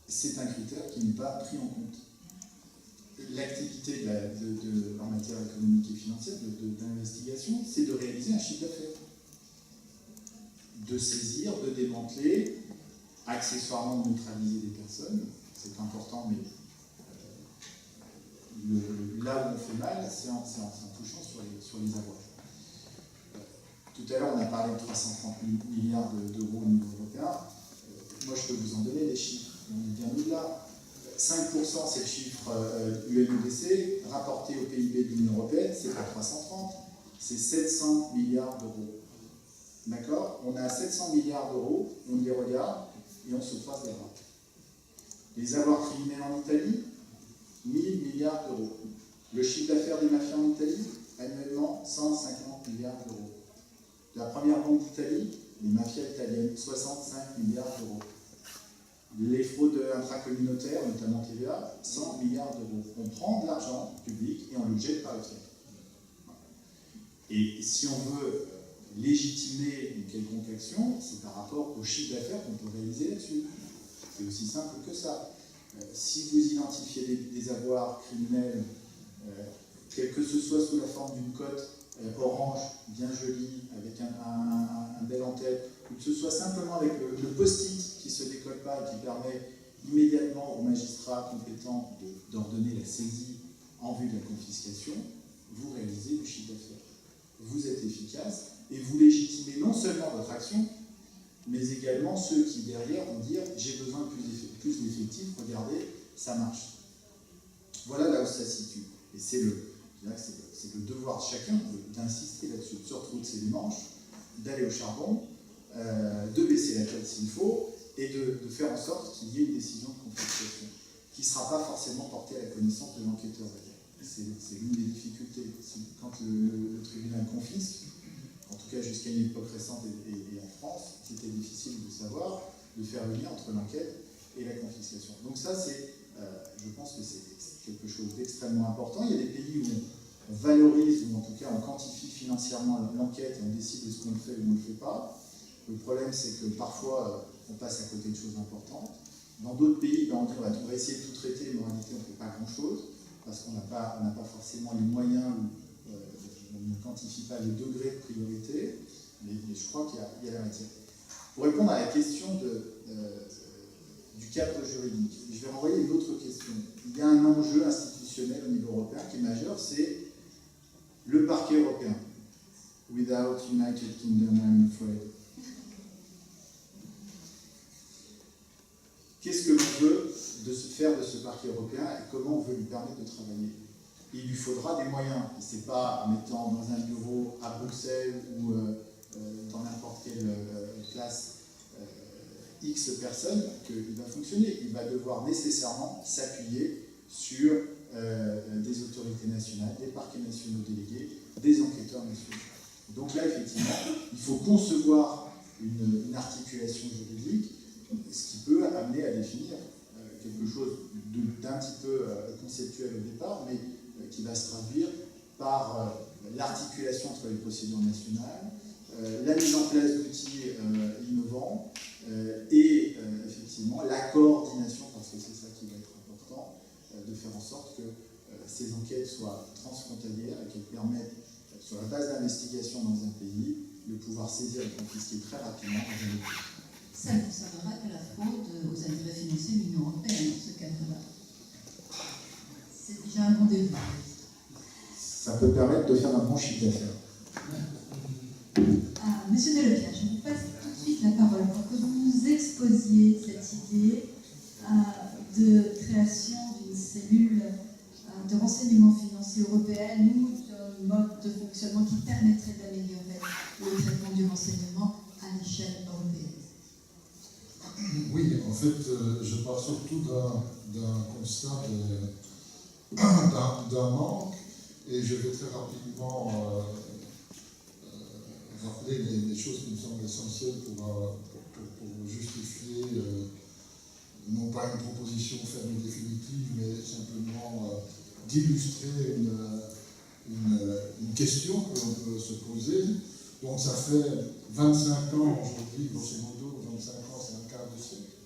C'est un critère qui n'est pas pris en compte. L'activité en matière économique et financière, d'investigation, c'est de réaliser un chiffre d'affaires. De saisir, de démanteler, accessoirement de neutraliser des personnes, c'est important, mais là où on fait mal, c'est en touchant sur les avoirs. Tout à l'heure, on a parlé de 330 milliards d'euros au niveau européen. Moi, je peux vous en donner les chiffres. On est bien au-delà. 5%, c'est le chiffre UNODC, rapporté au PIB de l'Union européenne, c'est pas 330, c'est 700 milliards d'euros. D'accord? On a 700 milliards d'euros, on les regarde et on se croise les bras. Les avoirs criminels en Italie, 1000 milliards d'euros. Le chiffre d'affaires des mafias en Italie, annuellement, 150 milliards d'euros. La première banque d'Italie, les mafias italiennes, 65 milliards d'euros. Les fraudes intracommunautaires, notamment TVA, 100 milliards d'euros. On prend de l'argent public et on le jette par les fenêtres. Et si on veut légitimer une quelconque action, c'est par rapport au chiffre d'affaires qu'on peut réaliser là-dessus. C'est aussi simple que ça. Si vous identifiez des avoirs criminels, quelle que ce soit sous la forme d'une cote orange, bien jolie, avec un bel en-tête, ou que ce soit simplement avec le post-it qui ne se décolle pas et qui permet immédiatement au magistrat compétent d'ordonner la saisie en vue de la confiscation, vous réalisez du chiffre d'affaires. Vous êtes efficace et vous légitimez non seulement votre action, mais également ceux qui derrière vont dire j'ai besoin de plus d'effectifs, regardez, ça marche. Voilà là où ça se situe. Et c'est le devoir de chacun d'insister là-dessus, de se retrousser les manches, d'aller au charbon, de baisser la tête s'il faut, et de faire en sorte qu'il y ait une décision de confiscation, qui ne sera pas forcément portée à la connaissance de l'enquêteur. C'est l'une des difficultés. Quand le tribunal confisque, en tout cas jusqu'à une époque récente et en France, c'était difficile de savoir, de faire le lien entre l'enquête et la confiscation. Donc ça, je pense que c'est quelque chose d'extrêmement important. Il y a des pays où on valorise, ou en tout cas on quantifie financièrement l'enquête et on décide de ce qu'on le fait ou on ne le fait pas. Le problème, c'est que parfois, on passe à côté de choses importantes. Dans d'autres pays, on dit on va essayer de tout traiter, mais en réalité, on ne fait pas grand-chose, parce qu'on n'a pas forcément les moyens, ou on ne quantifie pas le degré de priorité, mais je crois qu'il y a la matière. Pour répondre à la question du cadre juridique, je vais renvoyer une autre question. Il y a un enjeu institutionnel au niveau européen qui est majeur, c'est le parquet européen. Without United Kingdom, I'm afraid. Qu'est-ce que l'on veut faire de ce parquet européen et comment on veut lui permettre de travailler? Il lui faudra des moyens. Et ce n'est pas en mettant dans un bureau à Bruxelles ou dans n'importe quelle classe X personnes qu'il va fonctionner. Il va devoir nécessairement s'appuyer sur des autorités nationales, des parquets nationaux délégués, des enquêteurs nationaux. Donc là, effectivement, il faut concevoir une articulation juridique, ce qui peut amener à définir quelque chose d'un petit peu conceptuel au départ, mais qui va se traduire par l'articulation entre les procédures nationales, la mise en place d'outils innovants et effectivement la coordination, parce que c'est ça qui va être important, de faire en sorte que ces enquêtes soient transfrontalières et qu'elles permettent, sur la base d'investigation dans un pays, de pouvoir saisir et confisquer très rapidement dans un autre pays. Ça ne concernera que la fraude aux intérêts financiers de l'Union européenne dans ce cadre-là. C'est déjà un rendez-vous. Ça peut permettre de faire un bon chiffre d'affaires. Monsieur Delepierre, je vous passe tout de suite la parole pour que vous nous exposiez cette idée de création d'une cellule de renseignement financier européenne ou d'un mode de fonctionnement qui permettrait d'améliorer le traitement du renseignement à l'échelle européenne. Oui, en fait, je pars surtout d'un constat d'un manque, et je vais très rapidement rappeler les choses qui me semblent essentielles pour justifier, non pas une proposition ferme et définitive, mais simplement d'illustrer une question que l'on peut se poser. Donc ça fait 25 ans aujourd'hui, grosso modo, 25 ans, c'est un quart de siècle.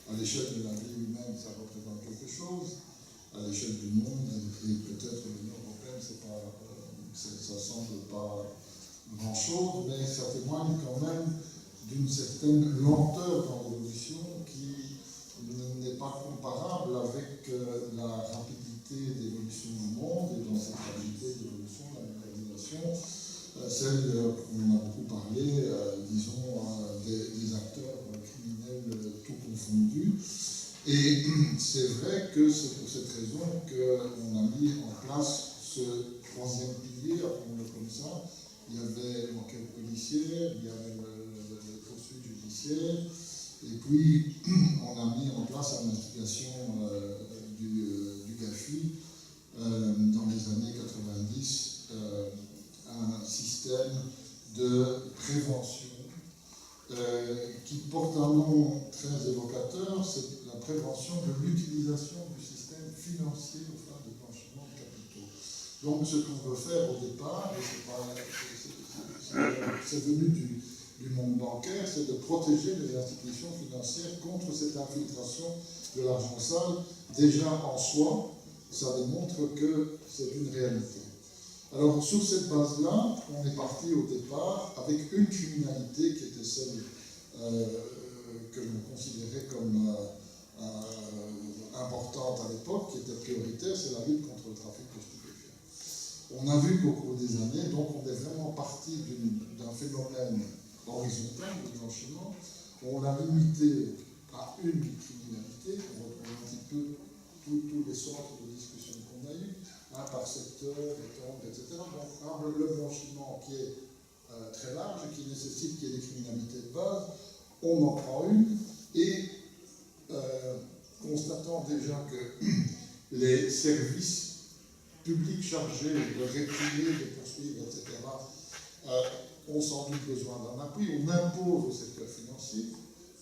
À l'échelle de la vie humaine, ça représente quelque chose. À l'échelle du monde, et peut-être de l'Union européenne, ça ne semble pas grand-chose, mais ça témoigne quand même d'une certaine lenteur dans l'évolution qui n'est pas comparable avec la rapidité d'évolution du monde et dans cette rapidité d'évolution, la mondialisation, celle qu'on a beaucoup parlé, disons, des acteurs criminels tout confondus. Et c'est vrai que c'est pour cette raison qu'on a mis en place ce troisième pilier, appelons-le comme ça. Il y avait l'enquête policière, il y avait le poursuite judiciaire, et puis on a mis en place à l'instigation du GAFI dans les années 90 un système de prévention qui porte un nom très évocateur, c'est la prévention de l'utilisation du système financier aux fins de blanchiment de capitaux. Donc ce qu'on veut faire au départ, et c'est venu du monde bancaire, c'est de protéger les institutions financières contre cette infiltration de l'argent sale. Déjà en soi, ça démontre que c'est une réalité. Alors sur cette base-là, on est parti au départ avec une criminalité qui était celle que l'on considérait comme importante à l'époque, qui était prioritaire, c'est la lutte contre le trafic de stupéfiants. On a vu qu'au cours des années, donc on est vraiment parti d'un phénomène horizontal de blanchiment, on l'a limité à une criminalité, on reprend un petit peu tous les centres de discussion qu'on a eu, par secteur, etc. Donc le blanchiment qui est très large, qui nécessite qu'il y ait des criminalités de base, on en prend une, et constatant déjà que les services publics chargés de réprimer, de poursuivre, etc., ont sans doute besoin d'un appui, on impose au secteur financier,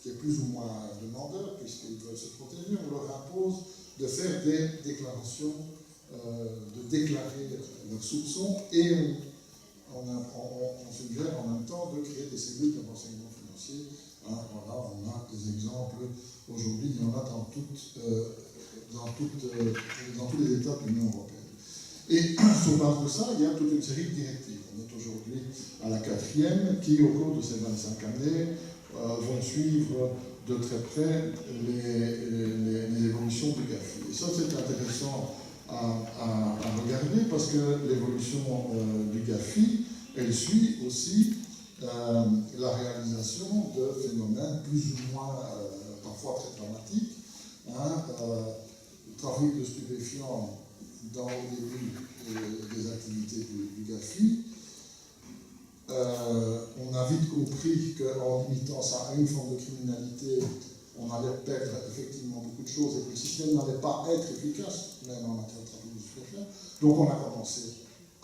qui est plus ou moins demandeur, puisqu'ils veulent se protéger, on leur impose de faire des déclarations, de déclarer leurs soupçons, et on suggère en même temps de créer des cellules de renseignement financier. Voilà, on a des exemples aujourd'hui, il y en a dans tous les États de l'Union européenne. Et sur base de ça, il y a toute une série de directives. On est aujourd'hui à la 4e, qui au cours de ces 25 années vont suivre de très près les évolutions du GAFI. Et ça, c'est intéressant à regarder parce que l'évolution du GAFI, elle suit aussi la réalisation de phénomènes plus ou moins, parfois très dramatiques. Le trafic de stupéfiants au début des activités du GAFI. On a vite compris qu'en limitant ça à une forme de criminalité, on allait perdre effectivement beaucoup de choses et que le système n'allait pas être efficace, même en matière de trafic de stupéfiants. Donc on a commencé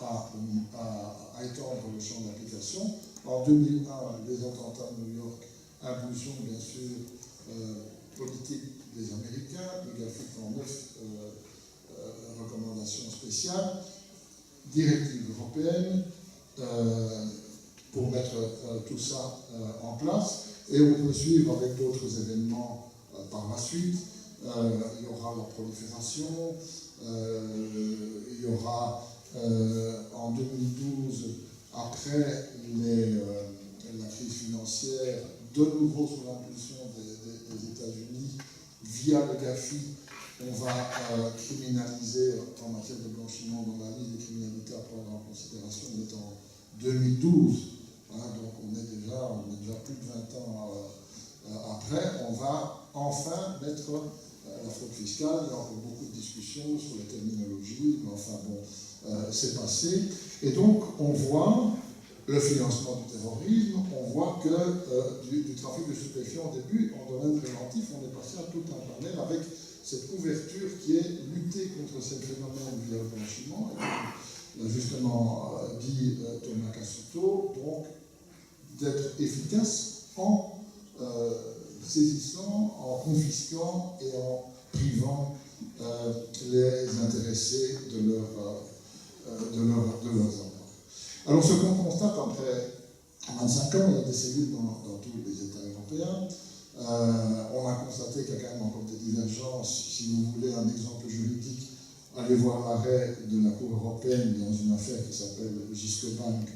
à étendre le champ d'application. En 2001, les attentats de New York, impulsion bien sûr politique des Américains, le GAFI prend 9 recommandations spéciales, directives européennes, pour mettre tout ça en place. Et on peut suivre avec d'autres événements par la suite. Il y aura la prolifération, il y aura en 2012, après la crise financière, de nouveau sous l'impulsion des États-Unis, via le GAFI, on va criminaliser en matière de blanchiment dans la liste des criminalités à prendre en considération. On est en 2012, donc on est déjà plus de 20 ans après. On va enfin mettre la fraude fiscale. Il y a encore beaucoup de discussions sur la terminologie, mais enfin bon, c'est passé. Et donc on voit le financement du terrorisme, on voit que du trafic de stupéfiants au début, en domaine préventif, on est passé à tout un panel avec cette couverture qui est lutter contre ces phénomènes via le blanchiment, et justement dit Thomas Cassuto, donc d'être efficace en saisissant, en confisquant et en privant les intéressés de leurs avoirs. Alors ce qu'on constate après 25 ans, il y a des cellules dans tous les États européens. On a constaté qu'il y a quand même encore des divergences. Si vous voulez un exemple juridique, allez voir l'arrêt de la Cour européenne dans une affaire qui s'appelle Jyske Bank.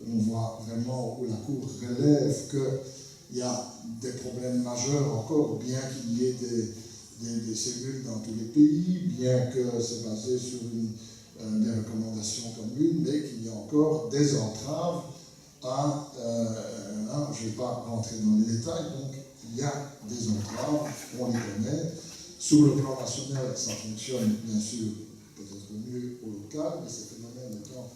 On voit vraiment où la Cour relève qu'il y a des problèmes majeurs encore, bien qu'il y ait des cellules dans tous les pays, bien que c'est basé sur des recommandations communes, mais qu'il y a encore des entraves à... je ne vais pas rentrer dans les détails, donc il y a des entraves, on les connaît. Sur le plan national, ça fonctionne bien sûr peut-être mieux au local, mais ces phénomènes étant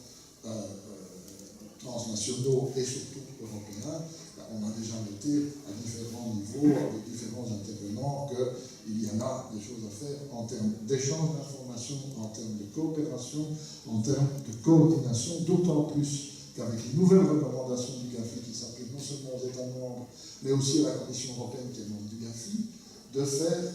transnationaux et surtout européens, on a déjà noté à différents niveaux, avec différents intervenants, qu'il y en a des choses à faire en termes d'échange d'informations, en termes de coopération, en termes de coordination, d'autant plus qu'avec les nouvelles recommandations du GAFI qui s'appliquent non seulement aux États membres, mais aussi à la Commission européenne qui est membre du GAFI, de faire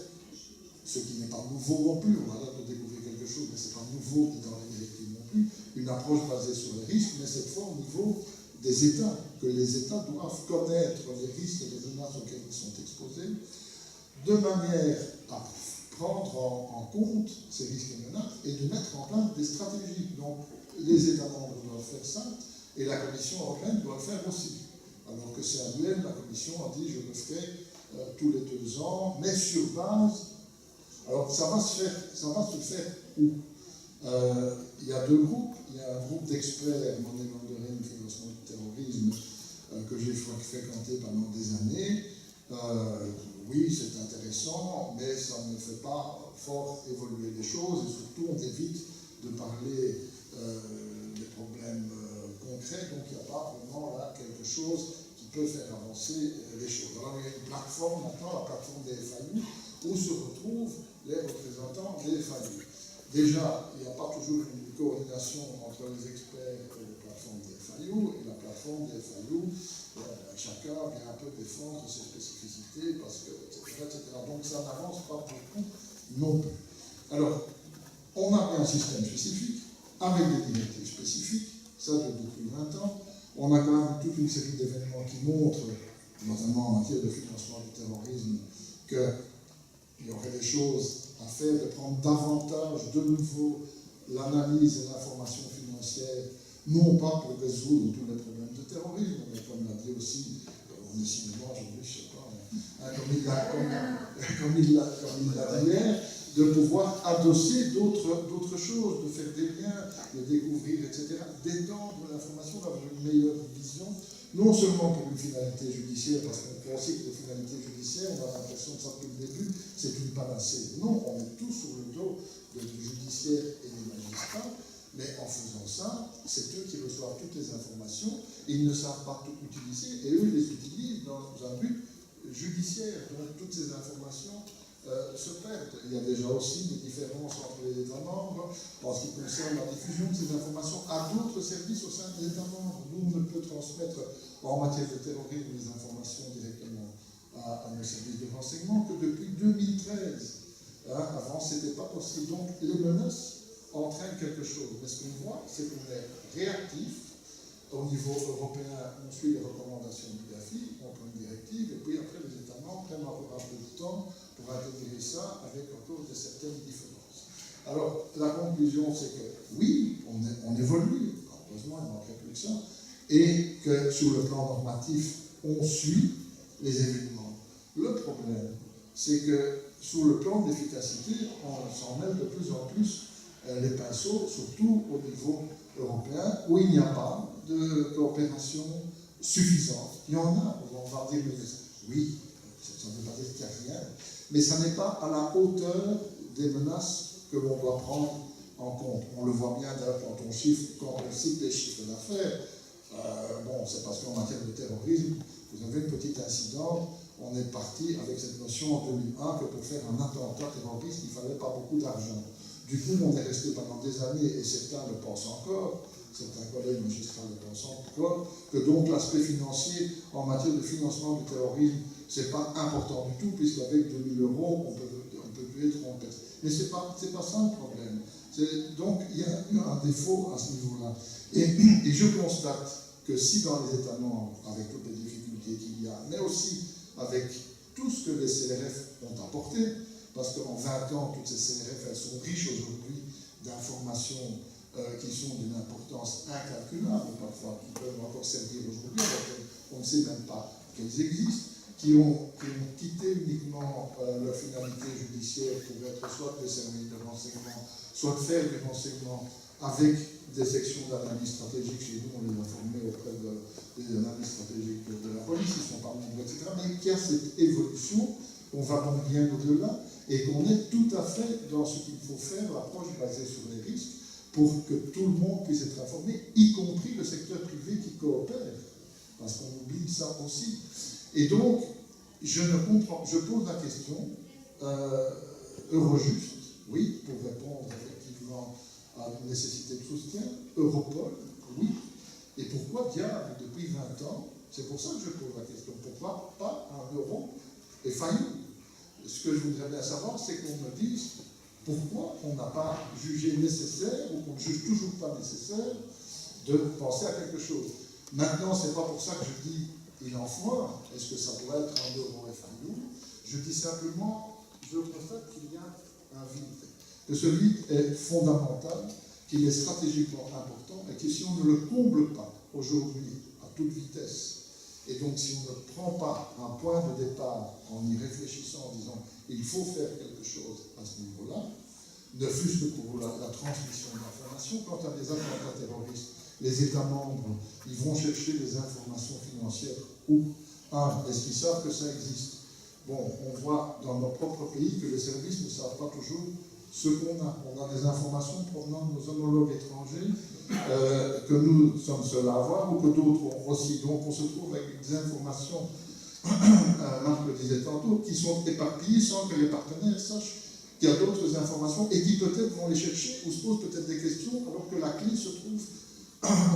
ce qui n'est pas nouveau non plus, on a l'air de découvrir quelque chose, mais ce n'est pas nouveau dans les directives non plus, une approche basée sur les risques, mais cette fois au niveau des États, que les États doivent connaître les risques et les menaces auxquelles ils sont exposés, de manière à prendre en compte ces risques et menaces et de mettre en place des stratégies. Donc les États membres doivent faire ça, et la Commission européenne doit le faire aussi. Alors que c'est annuel, la Commission a dit je le ferai tous les 2 ans, mais sur base. Alors ça va se faire où? Il y a 2 groupes. Il y a un groupe d'experts, money laundering, financement du terrorisme, que j'ai fréquenté pendant des années. Oui, c'est intéressant, mais ça ne fait pas fort évoluer les choses, et surtout on évite de parler des problèmes concrets, donc il n'y a pas vraiment là quelque chose qui peut faire avancer les choses. Alors il y a une plateforme maintenant, la plateforme des FAU, où se retrouvent les représentants des FAU. Déjà, il n'y a pas toujours une coordination entre les experts et la plateforme des FAU, et la plateforme des FAU, chacun vient un peu défendre ses spécificités, parce que, etc. Donc ça n'avance pas beaucoup non plus. Alors, on a un système spécifique, avec des directives spécifiques, ça depuis 20 ans. On a quand même toute une série d'événements qui montrent, notamment en matière de financement du terrorisme, qu'il y aurait des choses à faire, de prendre davantage de nouveau l'analyse et l'information financière, non pas pour résoudre tous les problèmes de terrorisme, mais comme l'a dit aussi, on est cinéma aujourd'hui, je ne sais pas, comme il l'a dit hier, de pouvoir adosser d'autres choses, de faire des liens, de découvrir, etc., d'étendre l'information, d'avoir une meilleure vision, non seulement pour une finalité judiciaire, parce qu'on pense que les finalités judiciaires, on a l'impression que ça depuis le début, c'est une panacée. Non, on est tous sur le dos du judiciaire et des magistrats, mais en faisant ça, c'est eux qui reçoivent toutes les informations, et ils ne savent pas tout utiliser, et eux les utilisent dans un but judiciaire. Donc toutes ces informations se perdent. Il y a déjà aussi des différences entre les États membres en ce qui concerne la diffusion de ces informations à d'autres services au sein des États membres. Nous, on ne peut transmettre en matière de terrorisme les informations directement à nos services de renseignement que depuis 2013. Avant, ce n'était pas possible. Donc, les menaces entraînent quelque chose. Mais ce qu'on voit, c'est qu'on est réactif. Au niveau européen, on suit les recommandations du GAFI, on prend une directive, et puis après, les États membres prennent encore un peu de temps pour intégrer ça avec encore de certaines différences. Alors, la conclusion, c'est que oui, on évolue, heureusement, il ne manquerait plus que ça, et que sur le plan normatif, on suit les événements. Le problème, c'est que sur le plan d'efficacité, on s'en mêle de plus en plus les pinceaux, surtout au niveau européen, où il n'y a pas de coopération suffisante. Il y en a, on va dire, oui, ça ne veut pas dire qu'il n'y a rien, mais ça n'est pas à la hauteur des menaces que l'on doit prendre en compte. On le voit bien d'ailleurs quand on cite les chiffres d'affaires. C'est parce qu'en matière de terrorisme, vous avez une petite incident, on est parti avec cette notion en 2001 que pour faire un attentat terroriste, il ne fallait pas beaucoup d'argent. Du coup, on est resté pendant des années, et certains le pensent encore, certains collègues magistrats le pensent encore, que donc l'aspect financier en matière de financement du terrorisme, ce n'est pas important du tout, puisqu'avec 2000 €, on peut plus être trompé. Mais ce n'est pas ça le problème. Donc, il y a eu un défaut à ce niveau-là. Et je constate que si dans les États membres, avec toutes les difficultés qu'il y a, mais aussi avec tout ce que les CRF ont apporté, parce qu'en 20 ans, toutes ces CRF, elles sont riches aujourd'hui d'informations qui sont d'une importance incalculable, parfois, qui peuvent encore servir aujourd'hui, alors qu'on ne sait même pas qu'elles existent, qui ont quitté uniquement leur finalité judiciaire pour être soit des services de renseignement, soit faire des renseignements avec des sections d'analyse stratégique. Chez nous, on les a formés auprès des analystes stratégiques de la police, ils sont pas nombreux, etc. Mais qu'il y a cette évolution, on va donc bien au-delà, et qu'on est tout à fait dans ce qu'il faut faire, l'approche basée sur les risques, pour que tout le monde puisse être informé, y compris le secteur privé qui coopère, parce qu'on oublie ça aussi. Et donc, je pose la question, Eurojust, oui, pour répondre effectivement à une nécessité de soutien, Europol, oui, et pourquoi diable, depuis 20 ans, C'est pour ça que je pose la question. Pourquoi pas un euro et faillible? Ce que je voudrais bien savoir, c'est qu'on me dise pourquoi on n'a pas jugé nécessaire, ou qu'on ne juge toujours pas nécessaire, de penser à quelque chose. Maintenant, ce n'est pas pour ça que je dis il en faut un. Est-ce que ça doit être un euro et faillible? Je dis simplement, je constate qu'il y a un vide. Que ce vide est fondamental, qu'il est stratégiquement important, et que si on ne le comble pas aujourd'hui à toute vitesse, et donc si on ne prend pas un point de départ en y réfléchissant, en disant il faut faire quelque chose à ce niveau-là, ne fût-ce que pour la transmission d'informations, quant à des attentats terroristes, les États membres, ils vont chercher des informations financières où, est-ce qu'ils savent que ça existe? Bon, on voit dans nos propres pays que les services ne savent pas toujours ce qu'on a. On a des informations provenant de nos homologues étrangers que nous sommes seuls à avoir ou que d'autres ont aussi. Donc on se trouve avec des informations, Marc le disait tantôt, qui sont éparpillées sans que les partenaires sachent qu'il y a d'autres informations et qui peut-être vont les chercher ou se posent peut-être des questions alors que la clé se trouve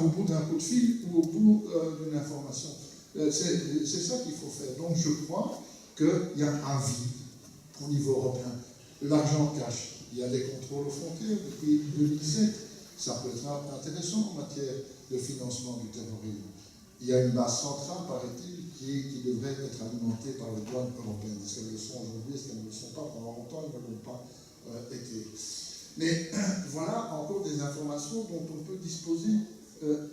au bout d'un coup de fil ou au bout d'une information. C'est ça qu'il faut faire. Donc je crois qu'il y a un vide au niveau européen. L'argent cash. Il y a des contrôles aux frontières depuis 2007. Ça peut être intéressant en matière de financement du terrorisme. Il y a une base centrale, paraît-il, qui devrait être alimentée par les douanes européennes. Est-ce qu'elles le sont aujourd'hui? Est-ce qu'elles ne le sont pas? Pendant longtemps, elles ne l'ont pas été. Mais voilà encore des informations dont on peut disposer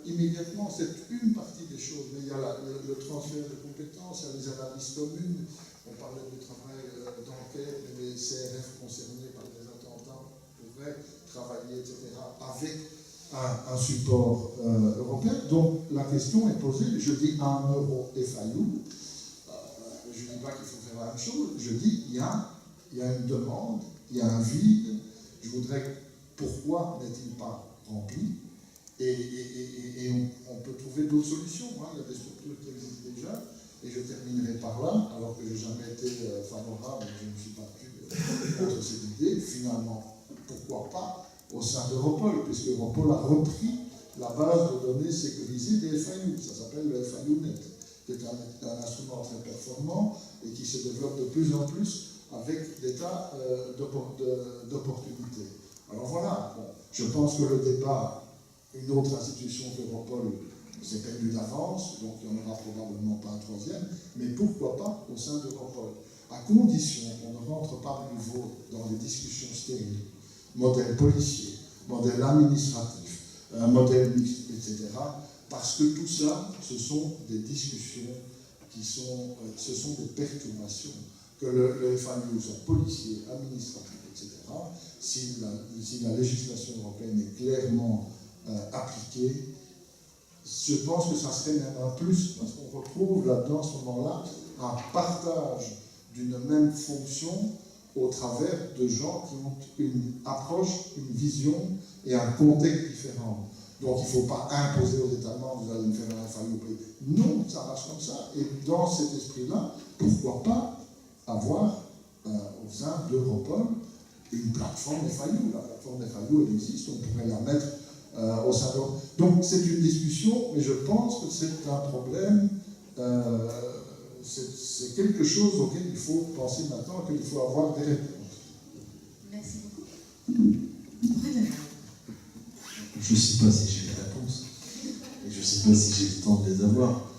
immédiatement. C'est une partie des choses. Mais il y a le transfert de compétences, il y a les analyses communes. On parlait du travail d'enquête, les CRF concernés par des attentats pourraient travailler, etc., avec un support européen. Donc la question est posée, je dis un euro et faillou, je ne dis pas qu'il faut faire la même chose, je dis il y a une demande, il y a un vide, je voudrais, pourquoi n'est-il pas rempli? Et on peut trouver d'autres solutions, hein. Il y a des structures qui existent déjà. Et je terminerai par là, alors que je n'ai jamais été favorable, je ne me suis battu contre cette idée. Finalement, pourquoi pas au sein d'Europol, puisque Europol a repris la base de données sécurisées des FIU. Ça s'appelle le FIU-Net, qui est un instrument très performant et qui se développe de plus en plus avec des tas d'opportunités. Alors voilà, bon, je pense que le débat, une autre institution qu'Europol, c'est perdu d'avance, donc il n'y en aura probablement pas un troisième, mais pourquoi pas au sein d'Europol, à condition qu'on ne rentre pas de nouveau dans des discussions stériles, modèle policier, modèle administratif, modèle mixte, etc., parce que tout ça, ce sont des discussions ce sont des perturbations, que le FIU soit policier, administratif, etc., si la législation européenne est clairement appliquée, je pense que ça serait même un plus, parce qu'on retrouve là-dedans, à ce moment-là, un partage d'une même fonction au travers de gens qui ont une approche, une vision et un contexte différent. Donc il ne faut pas imposer aux États membres, vous allez me faire un FIU. Non, ça marche comme ça. Et dans cet esprit-là, pourquoi pas avoir au sein d'Europol une plateforme FIU. La plateforme FIU, elle existe, on pourrait la mettre au sein de... Donc c'est une discussion, mais je pense que c'est un problème, c'est quelque chose auquel il faut penser maintenant, qu'il faut avoir des réponses. Merci beaucoup. Je ne sais pas si j'ai les réponses, et je ne sais pas si j'ai le temps de les avoir,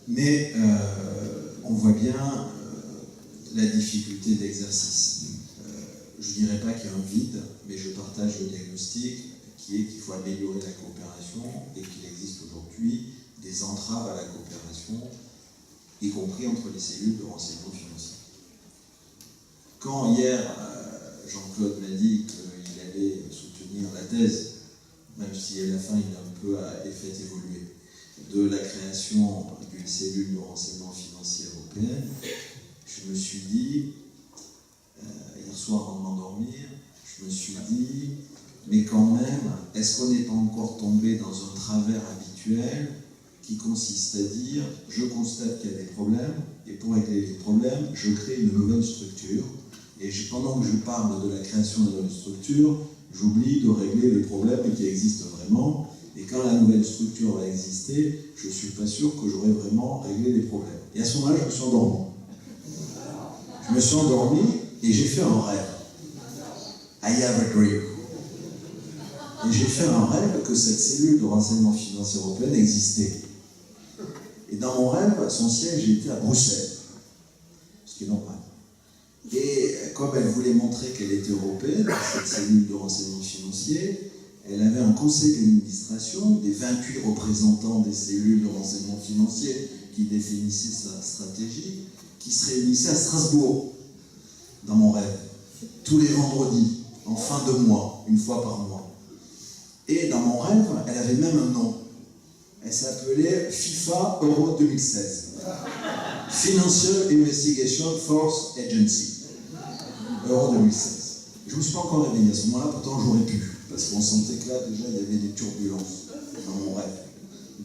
mais on voit bien la difficulté d'exercice. Je ne dirais pas qu'il y a un vide, mais je partage le diagnostic qui est qu'il faut améliorer la coopération et qu'il existe aujourd'hui des entraves à la coopération, y compris entre les cellules de renseignement financier. Quand hier, Jean-Claude m'a dit qu'il allait soutenir la thèse, même si à la fin il a un peu fait évoluer, de la création d'une cellule de renseignement financier européenne, je me suis dit, hier soir avant de m'endormir, je me suis dit, mais quand même, est-ce qu'on n'est pas encore tombé dans un travers habituel qui consiste à dire, je constate qu'il y a des problèmes, et pour régler les problèmes, je crée une nouvelle structure, et pendant que je parle de la création de la nouvelle structure, j'oublie de régler les problèmes qui existent vraiment, Et quand la nouvelle structure va exister, je ne suis pas sûr que j'aurai vraiment réglé les problèmes. Et à ce moment-là, je me suis endormi. Je me suis endormi et j'ai fait un rêve. I have a dream. Et j'ai fait un rêve que cette cellule de renseignement financier européenne existait. Et dans mon rêve, son siège était à Bruxelles. Ce qui est normal. Et comme elle voulait montrer qu'elle était européenne, cette cellule de renseignement financier, elle avait un conseil d'administration des 28 représentants des cellules de renseignement financier qui définissaient sa stratégie, qui se réunissaient à Strasbourg, dans mon rêve, tous les vendredis, en fin de mois, une fois par mois. Et dans mon rêve, elle avait même un nom. Elle s'appelait FIFA Euro 2016. Financial Investigation Force Agency. Euro 2016. Je ne me suis pas encore réveillé à ce moment-là, pourtant j'aurais pu. Parce qu'on sentait que là, déjà, il y avait des turbulences dans mon rêve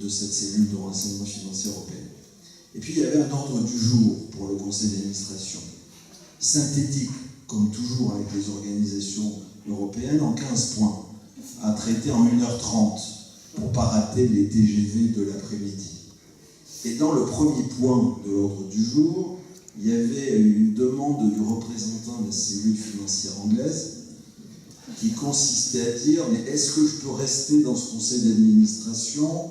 de cette cellule de renseignement financier européenne. Et puis, il y avait un ordre du jour pour le conseil d'administration. Synthétique, comme toujours avec les organisations européennes, en 15 points, à traiter en 1h30 pour ne pas rater les TGV de l'après-midi. Et dans le premier point de l'ordre du jour, il y avait une demande du représentant de la cellule financière anglaise qui consistait à dire « Mais est-ce que je peux rester dans ce conseil d'administration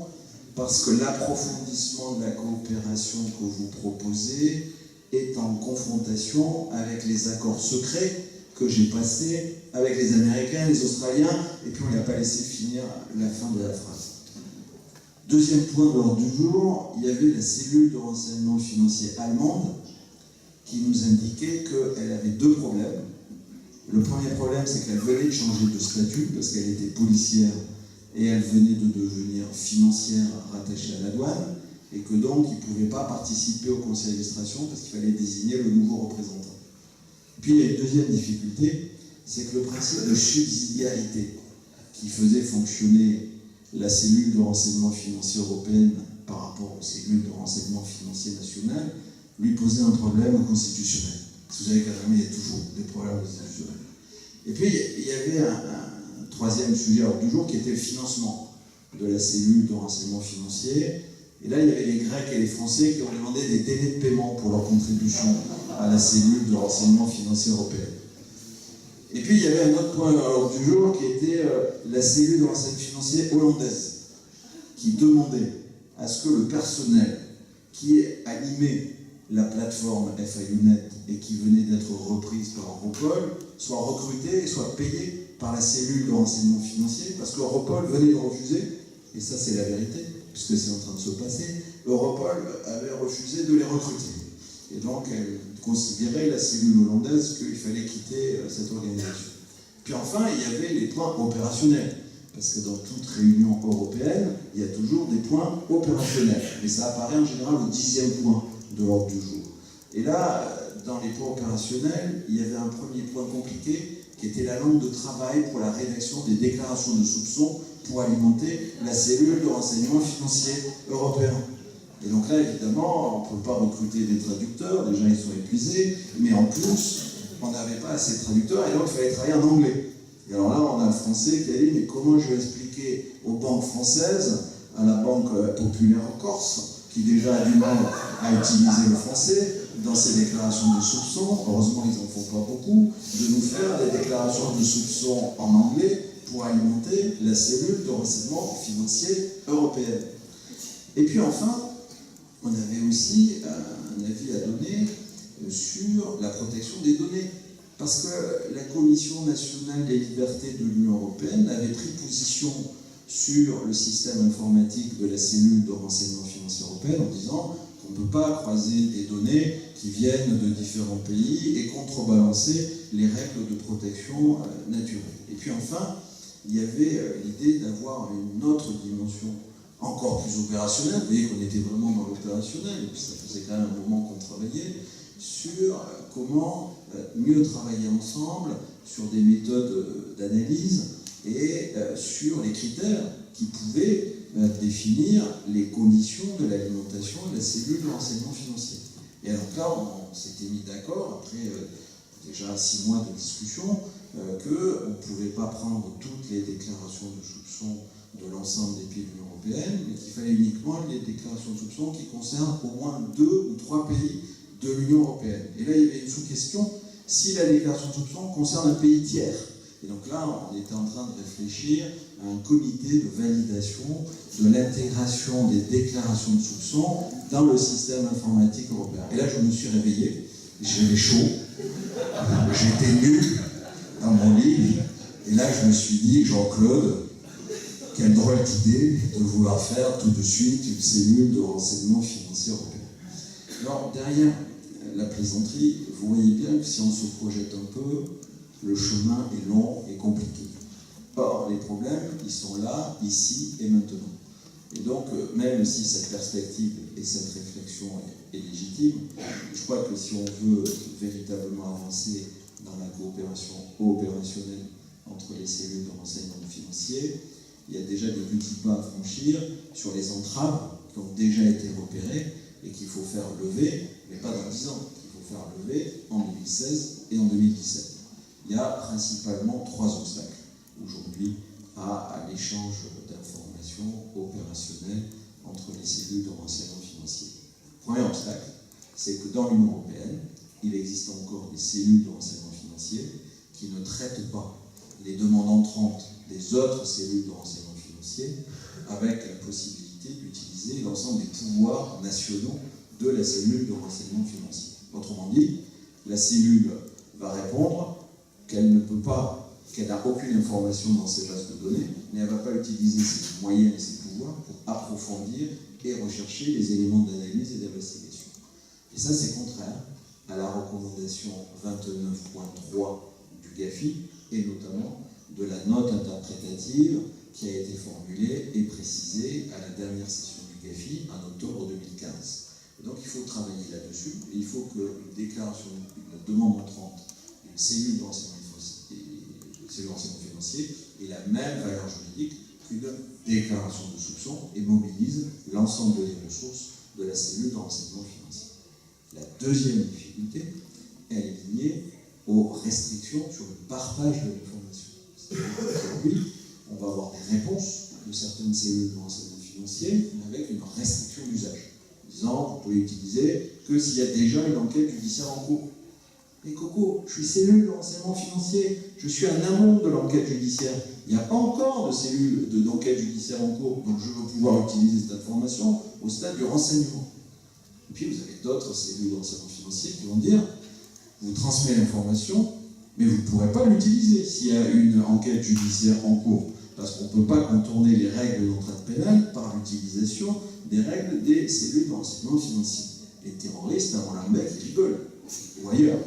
parce que l'approfondissement de la coopération que vous proposez est en confrontation avec les accords secrets que j'ai passés avec les Américains et les Australiens ?» Et puis on ne lui a pas laissé finir la fin de la phrase. Deuxième point de l'ordre du jour, il y avait la cellule de renseignement financier allemande qui nous indiquait qu'elle avait deux problèmes. Le premier problème, c'est qu'elle venait de changer de statut parce qu'elle était policière et elle venait de devenir financière rattachée à la douane et que donc ils ne pouvaient pas participer au conseil d'administration parce qu'il fallait désigner le nouveau représentant. Puis il y a une deuxième difficulté, c'est que le principe de subsidiarité qui faisait fonctionner la cellule de renseignement financier européenne par rapport aux cellules de renseignement financier nationales lui posait un problème constitutionnel. Vous savez qu'à jamais, il y a toujours des problèmes constitutionnels. Et puis, il y avait un troisième sujet à l'ordre du jour qui était le financement de la cellule de renseignement financier. Et là, il y avait les Grecs et les Français qui ont demandé des délais de paiement pour leur contribution à la cellule de renseignement financier européenne. Et puis, il y avait un autre point à l'ordre du jour qui était la cellule de renseignement financier hollandaise qui demandait à ce que le personnel qui animait la plateforme FIUNet et qui venait d'être reprise par Europol soit recruté et soit payé par la cellule de renseignement financier parce qu'Europol venait de refuser, et ça c'est la vérité, puisque c'est en train de se passer, Europol avait refusé de les recruter. Et donc elle considérait, la cellule hollandaise, qu'il fallait quitter cette organisation. Puis enfin, il y avait les points opérationnels, parce que dans toute réunion européenne, il y a toujours des points opérationnels, et ça apparaît en général au 10e point de l'ordre du jour. Et là, dans les points opérationnels, il y avait un premier point compliqué qui était la langue de travail pour la rédaction des déclarations de soupçons pour alimenter la cellule de renseignement financier européen. Et donc là, évidemment, on ne peut pas recruter des traducteurs, déjà ils sont épuisés, mais en plus, on n'avait pas assez de traducteurs et donc il fallait travailler en anglais. Et alors là, on a le français qui a dit, mais comment je vais expliquer aux banques françaises, à la Banque populaire en Corse, qui déjà a du mal à utiliser le français dans ses déclarations de soupçons, heureusement ils n'en font pas beaucoup, de nous faire des déclarations de soupçons en anglais pour alimenter la cellule de renseignement financier européenne. Et puis enfin, on avait aussi un avis à donner sur la protection des données, parce que la Commission nationale des libertés de l'Union européenne avait pris position sur le système informatique de la cellule de renseignement financier européenne en disant qu'on ne peut pas croiser des données qui viennent de différents pays et contrebalancer les règles de protection naturelle. Et puis enfin, il y avait l'idée d'avoir une autre dimension encore plus opérationnelle. Vous voyez qu'on était vraiment dans l'opérationnel, et puis ça faisait quand même un moment qu'on travaillait sur comment mieux travailler ensemble, sur des méthodes d'analyse et sur les critères qui pouvaient définir les conditions de l'alimentation de la cellule de renseignement financier. Et alors là, on s'était mis d'accord, après déjà 6 mois de discussion, qu'on ne pouvait pas prendre toutes les déclarations de soupçons de l'ensemble des pays de l'Union européenne, mais qu'il fallait uniquement les déclarations de soupçon qui concernent au moins 2 ou 3 pays de l'Union européenne. Et là, il y avait une sous-question, si la déclaration de soupçon concerne un pays tiers. Et donc là, on était en train de réfléchir à un comité de validation de l'intégration des déclarations de soupçon dans le système informatique européen. Et là, je me suis réveillé, j'avais chaud, j'étais nu dans mon lit, et là, je me suis dit, Jean-Claude, quelle drôle d'idée de vouloir faire tout de suite une cellule de renseignement financier européen. Alors, derrière la plaisanterie, vous voyez bien que si on se projette un peu, le chemin est long et compliqué. Or, les problèmes, ils sont là, ici et maintenant. Et donc, même si cette perspective et cette réflexion est légitime, je crois que si on veut véritablement avancer dans la coopération opérationnelle entre les cellules de renseignement financier, il y a déjà des petits pas à franchir sur les entraves qui ont déjà été repérées et qu'il faut faire lever, mais pas dans 10 ans, qu'il faut faire lever en 2016 et en 2017. Il y a principalement 3 obstacles aujourd'hui à l'échange d'informations opérationnelles entre les cellules de renseignement financier. Premier obstacle, c'est que dans l'Union européenne, il existe encore des cellules de renseignement financier qui ne traitent pas les demandes entrantes des autres cellules de renseignement financier avec la possibilité d'utiliser l'ensemble des pouvoirs nationaux de la cellule de renseignement financier. Autrement dit, la cellule va répondre qu'elle ne peut pas, qu'elle n'a aucune information dans ses bases de données, mais elle ne va pas utiliser ses moyens et ses pouvoirs pour approfondir et rechercher les éléments d'analyse et d'investigation. Et ça, c'est contraire à la recommandation 29.3 du GAFI, et notamment de la note interprétative qui a été formulée et précisée à la dernière session du GAFI en octobre 2015. Et donc il faut travailler là-dessus, et il faut qu'une déclaration, une demande entrante d'une cellule de renseignement financier ait la même valeur juridique qu'une déclaration de soupçon et mobilise l'ensemble des ressources de la cellule de renseignement financier. La deuxième difficulté, elle est liée aux restrictions sur le partage de l'information. Aujourd'hui, on va avoir des réponses de certaines cellules de renseignement financier, mais avec une restriction d'usage. Disant, vous pouvez utiliser que s'il y a déjà une enquête judiciaire en cours. Mais Coco, je suis cellule de renseignement financier, je suis en amont de l'enquête judiciaire. Il n'y a pas encore de cellule d'enquête judiciaire en cours, donc je veux pouvoir utiliser cette information au stade du renseignement. Et puis vous avez d'autres cellules de renseignement financier qui vont dire, vous transmettez l'information, mais vous ne pourrez pas l'utiliser s'il y a une enquête judiciaire en cours, parce qu'on ne peut pas contourner les règles d'entraide pénale par l'utilisation des règles des cellules de renseignement financier. Les terroristes à Molenbeek, ils rigolent, ou ailleurs,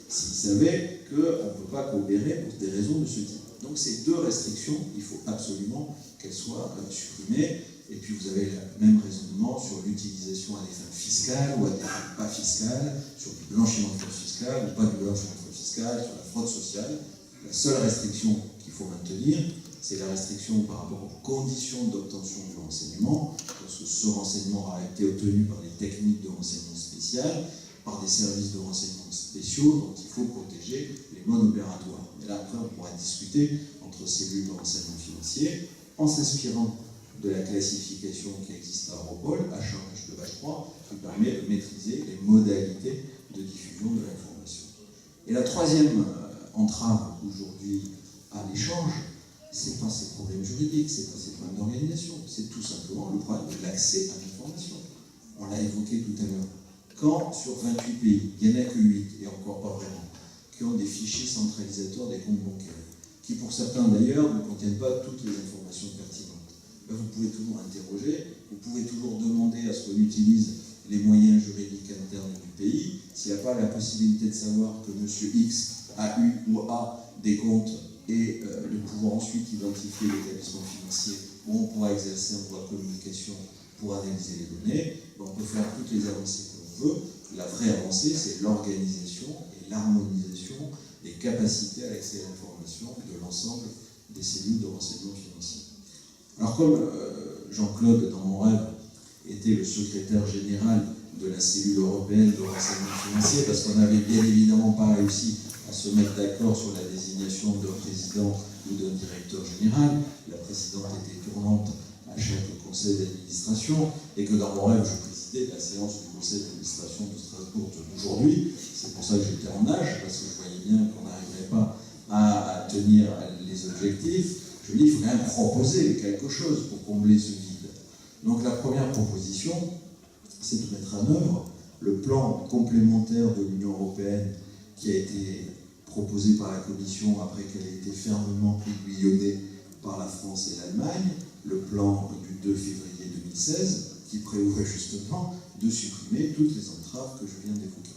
s'ils savaient qu'on ne peut pas coopérer pour des raisons de ce type. Donc ces 2 restrictions, il faut absolument qu'elles soient supprimées. Et puis vous avez le même raisonnement sur l'utilisation à des fins fiscales ou à des fins pas fiscales, sur du blanchiment de fraude fiscale ou pas du blanchiment de fraude fiscale, sur la fraude sociale. La seule restriction qu'il faut maintenir, c'est la restriction par rapport aux conditions d'obtention du renseignement, parce que ce renseignement aura été obtenu par les techniques de renseignement spécial, par des services de renseignement spéciaux dont il faut protéger les modes opératoires. Et là, après, on pourra discuter entre cellules de renseignement financier en s'inspirant de la classification qui existe à Europol, H1, qui permet de maîtriser les modalités de diffusion de l'information. Et la troisième entrave aujourd'hui à l'échange, c'est pas ces problèmes juridiques, c'est pas ces problèmes d'organisation, c'est tout simplement le problème de l'accès à l'information. On l'a évoqué tout à l'heure. Quand sur 28 pays, il n'y en a que 8, et encore pas vraiment, qui ont des fichiers centralisateurs des comptes bancaires, qui pour certains d'ailleurs ne contiennent pas toutes les informations pertinentes, ben vous pouvez toujours interroger, vous pouvez toujours demander à ce qu'on utilise les moyens juridiques internes du pays. S'il n'y a pas la possibilité de savoir que M. X a eu ou a des comptes et de pouvoir ensuite identifier l'établissement financier où on pourra exercer un droit de communication pour analyser les données, ben on peut faire toutes les avancées que l'on veut. La vraie avancée, c'est l'organisation et l'harmonisation des capacités à l'accès à l'information de l'ensemble des cellules de renseignement financier. Alors comme Jean-Claude, dans mon rêve, était le secrétaire général de la cellule européenne de renseignement financier, parce qu'on n'avait bien évidemment pas réussi à se mettre d'accord sur la désignation d'un président ou d'un directeur général, la présidente était tournante à chaque conseil d'administration, et que dans mon rêve, je présidais la séance du conseil d'administration de Strasbourg d'aujourd'hui. C'est pour ça que j'étais en nage, parce que je voyais bien qu'on n'arriverait pas à tenir les objectifs. Je me dis, il faut quand même proposer quelque chose pour combler ce vide. Donc la première proposition, c'est de mettre en œuvre le plan complémentaire de l'Union européenne qui a été proposé par la Commission après qu'elle ait été fermement aiguillonnée par la France et l'Allemagne, le plan du 2 février 2016, qui prévoit justement de supprimer toutes les entraves que je viens d'évoquer.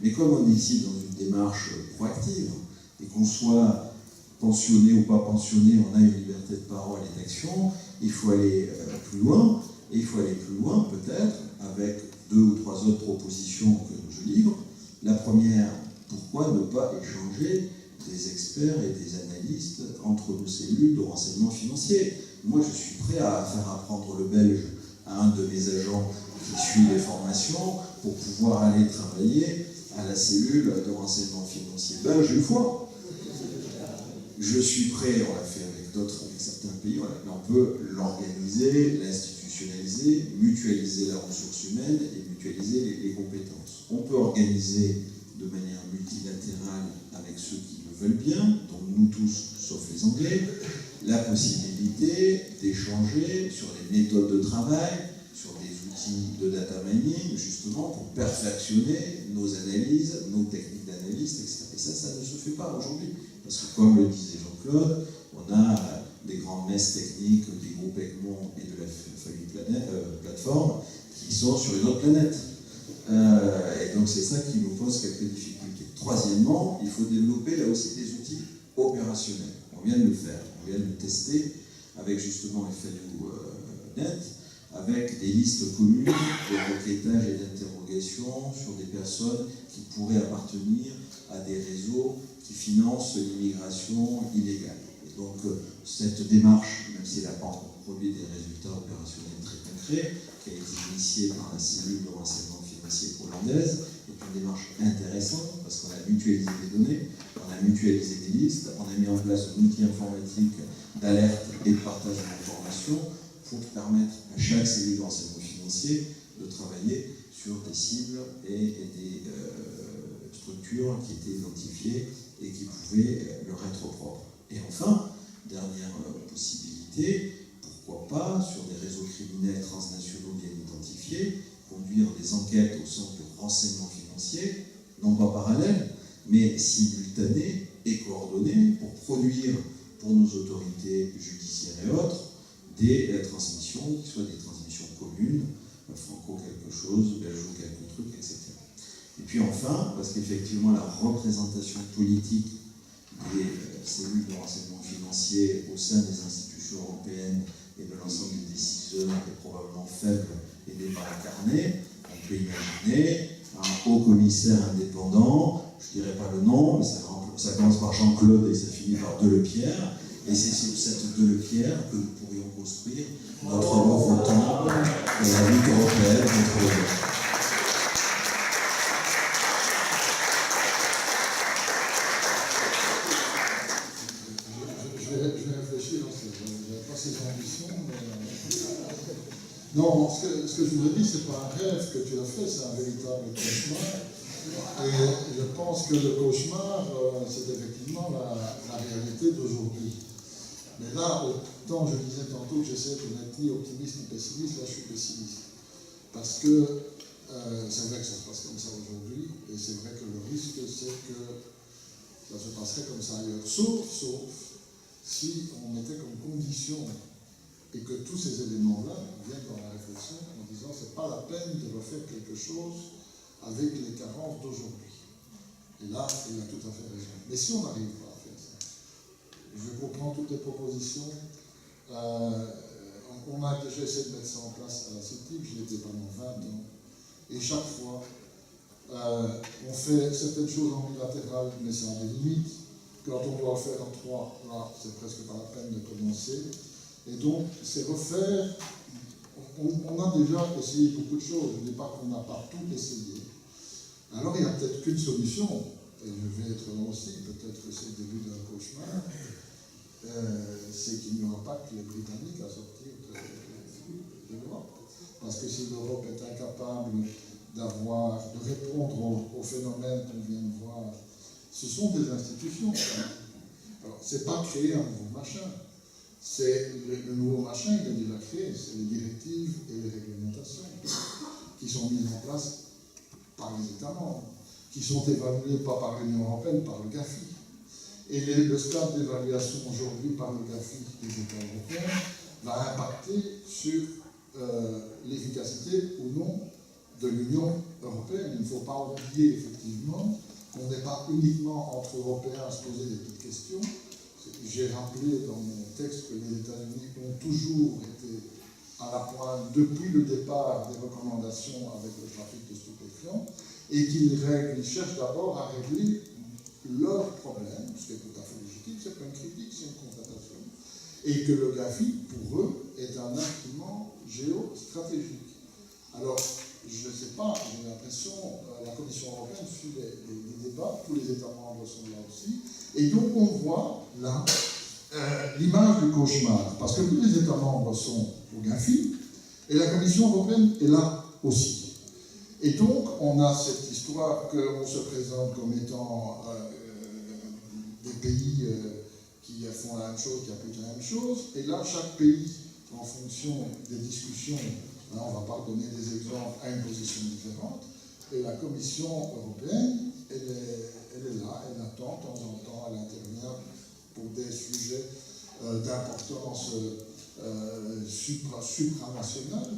Mais comme on est ici dans une démarche proactive, et qu'on soit pensionné ou pas pensionné, on a une liberté de parole et d'action, il faut aller plus loin, et il faut aller plus loin peut-être avec 2 ou 3 autres propositions que je livre. La première, pourquoi ne pas échanger des experts et des analystes entre nos cellules de renseignement financier? Moi, je suis prêt à faire apprendre le belge à un de mes agents qui suit les formations pour pouvoir aller travailler à la cellule de renseignement financier belge une fois. Je suis prêt, on l'a fait avec d'autres, avec certains pays, mais on peut l'organiser, l'institutionnaliser, mutualiser la ressource humaine et mutualiser les compétences. On peut organiser de manière multilatérale avec ceux qui le veulent bien, donc nous tous, sauf les Anglais, la possibilité d'échanger sur les méthodes de travail, sur des outils de data mining, justement pour perfectionner nos analyses, nos techniques d'analyse, etc. Et ça ne se fait pas aujourd'hui. Parce que comme le disait Jean-Claude, on a des grandes messes techniques des groupes Egmont et de la famille Plateforme qui sont sur une autre planète. Et donc c'est ça qui nous pose quelques difficultés. Troisièmement, il faut développer là aussi des outils opérationnels. On vient de le faire, on vient de le tester avec justement FLU-Net, avec des listes communes de requêtage et d'interrogation sur des personnes qui pourraient appartenir à des réseaux qui financent l'immigration illégale. Et donc cette démarche, même si elle n'a pas encore produit des résultats opérationnels très concrets, qui a été initiée par la cellule de renseignement financier hollandaise, est une démarche intéressante parce qu'on a mutualisé des données, on a mutualisé des listes, on a mis en place un outil informatique d'alerte et de partage d'informations pour permettre à chaque cellule de renseignement financier de travailler sur des cibles et des structures qui étaient identifiées et qui pouvaient leur être propres. Et enfin, dernière possibilité, pourquoi pas, sur des réseaux criminels transnationaux bien identifiés, conduire des enquêtes au centre de renseignement financier, non pas parallèles, mais simultanées et coordonnées pour produire pour nos autorités judiciaires et autres des transmissions qui soient des transmissions communes, franco quelque chose, belgeo quelque truc, etc. Et puis enfin, parce qu'effectivement la représentation politique des cellules de renseignement financier au sein des institutions européennes et de l'ensemble des décideurs est probablement faible et n'est pas incarnée, on peut imaginer un haut commissaire indépendant, je ne dirais pas le nom, mais ça commence par Jean-Claude et ça finit par Delepierre, et c'est sur cette Delepierre que nous pourrions construire notre nouveau temps de la lutte européenne contre le Je vais réfléchir, je n'avais pas ces ambitions, mais... Non, ce que je vous ai dit, ce n'est pas un rêve que tu as fait, c'est un véritable cauchemar. Et je pense que le cauchemar, c'est effectivement la réalité d'aujourd'hui. Mais là, autant je disais tantôt que j'essaie de n'être ni optimiste ni pessimiste, là je suis pessimiste. Parce que c'est vrai que ça se passe comme ça aujourd'hui, et c'est vrai que le risque, c'est que ça se passerait comme ça ailleurs. Sauf si on mettait comme condition, et que tous ces éléments-là viennent dans la réflexion en disant c'est pas la peine de refaire quelque chose avec les carences d'aujourd'hui. Et là, il a tout à fait raison. Mais si on n'arrive pas à faire ça, je comprends toutes les propositions. On a déjà essayé de mettre ça en place à la CETIP, j'y étais pendant 20 ans. Et chaque fois, on fait certaines choses en bilatéral, mais ça a des limites. Quand on doit le faire en 3, là, c'est presque pas la peine de commencer. Et donc, c'est refaire. On a déjà essayé beaucoup de choses. Je ne dis pas qu'on n'a pas tout essayé. Alors, il n'y a peut-être qu'une solution, et je vais être là aussi, peut-être que c'est le début d'un cauchemar, c'est qu'il n'y aura pas que les Britanniques à sortir de l'Europe. Parce que si l'Europe est incapable de répondre aux phénomènes qu'on vient de voir, ce sont des institutions. Alors, c'est pas créer un nouveau machin. C'est le nouveau machin, il est déjà créé. C'est les directives et les réglementations qui sont mises en place par les États membres, qui sont évaluées pas par l'Union européenne, par le GAFI. Et le stade d'évaluation aujourd'hui par le GAFI des États européens va impacter sur l'efficacité ou non de l'Union européenne. Il ne faut pas oublier effectivement qu'on n'est pas uniquement entre Européens à se poser des petites questions. J'ai rappelé dans mon texte que les États-Unis ont toujours été à la pointe depuis le départ des recommandations avec le trafic de stupéfiants et qu'ils cherchent d'abord à régler leurs problèmes, ce qui est tout à fait légitime, c'est pas une critique, c'est une constatation, et que le GAFI, pour eux, est un instrument géostratégique. Alors, je ne sais pas, j'ai l'impression, la Commission européenne suit les débats, tous les États membres sont là aussi, et donc on voit là l'image du cauchemar, parce que tous les États membres sont au GAFI, et la Commission européenne est là aussi. Et donc, on a cette histoire qu'on se présente comme étant des pays qui font la même chose, qui appliquent la même chose, et là, chaque pays, en fonction des discussions, là, on ne va pas donner des exemples, a une position différente, et la Commission européenne, elle est là, elle attend, de temps en temps, elle intervient pour des sujets d'importance supranationale,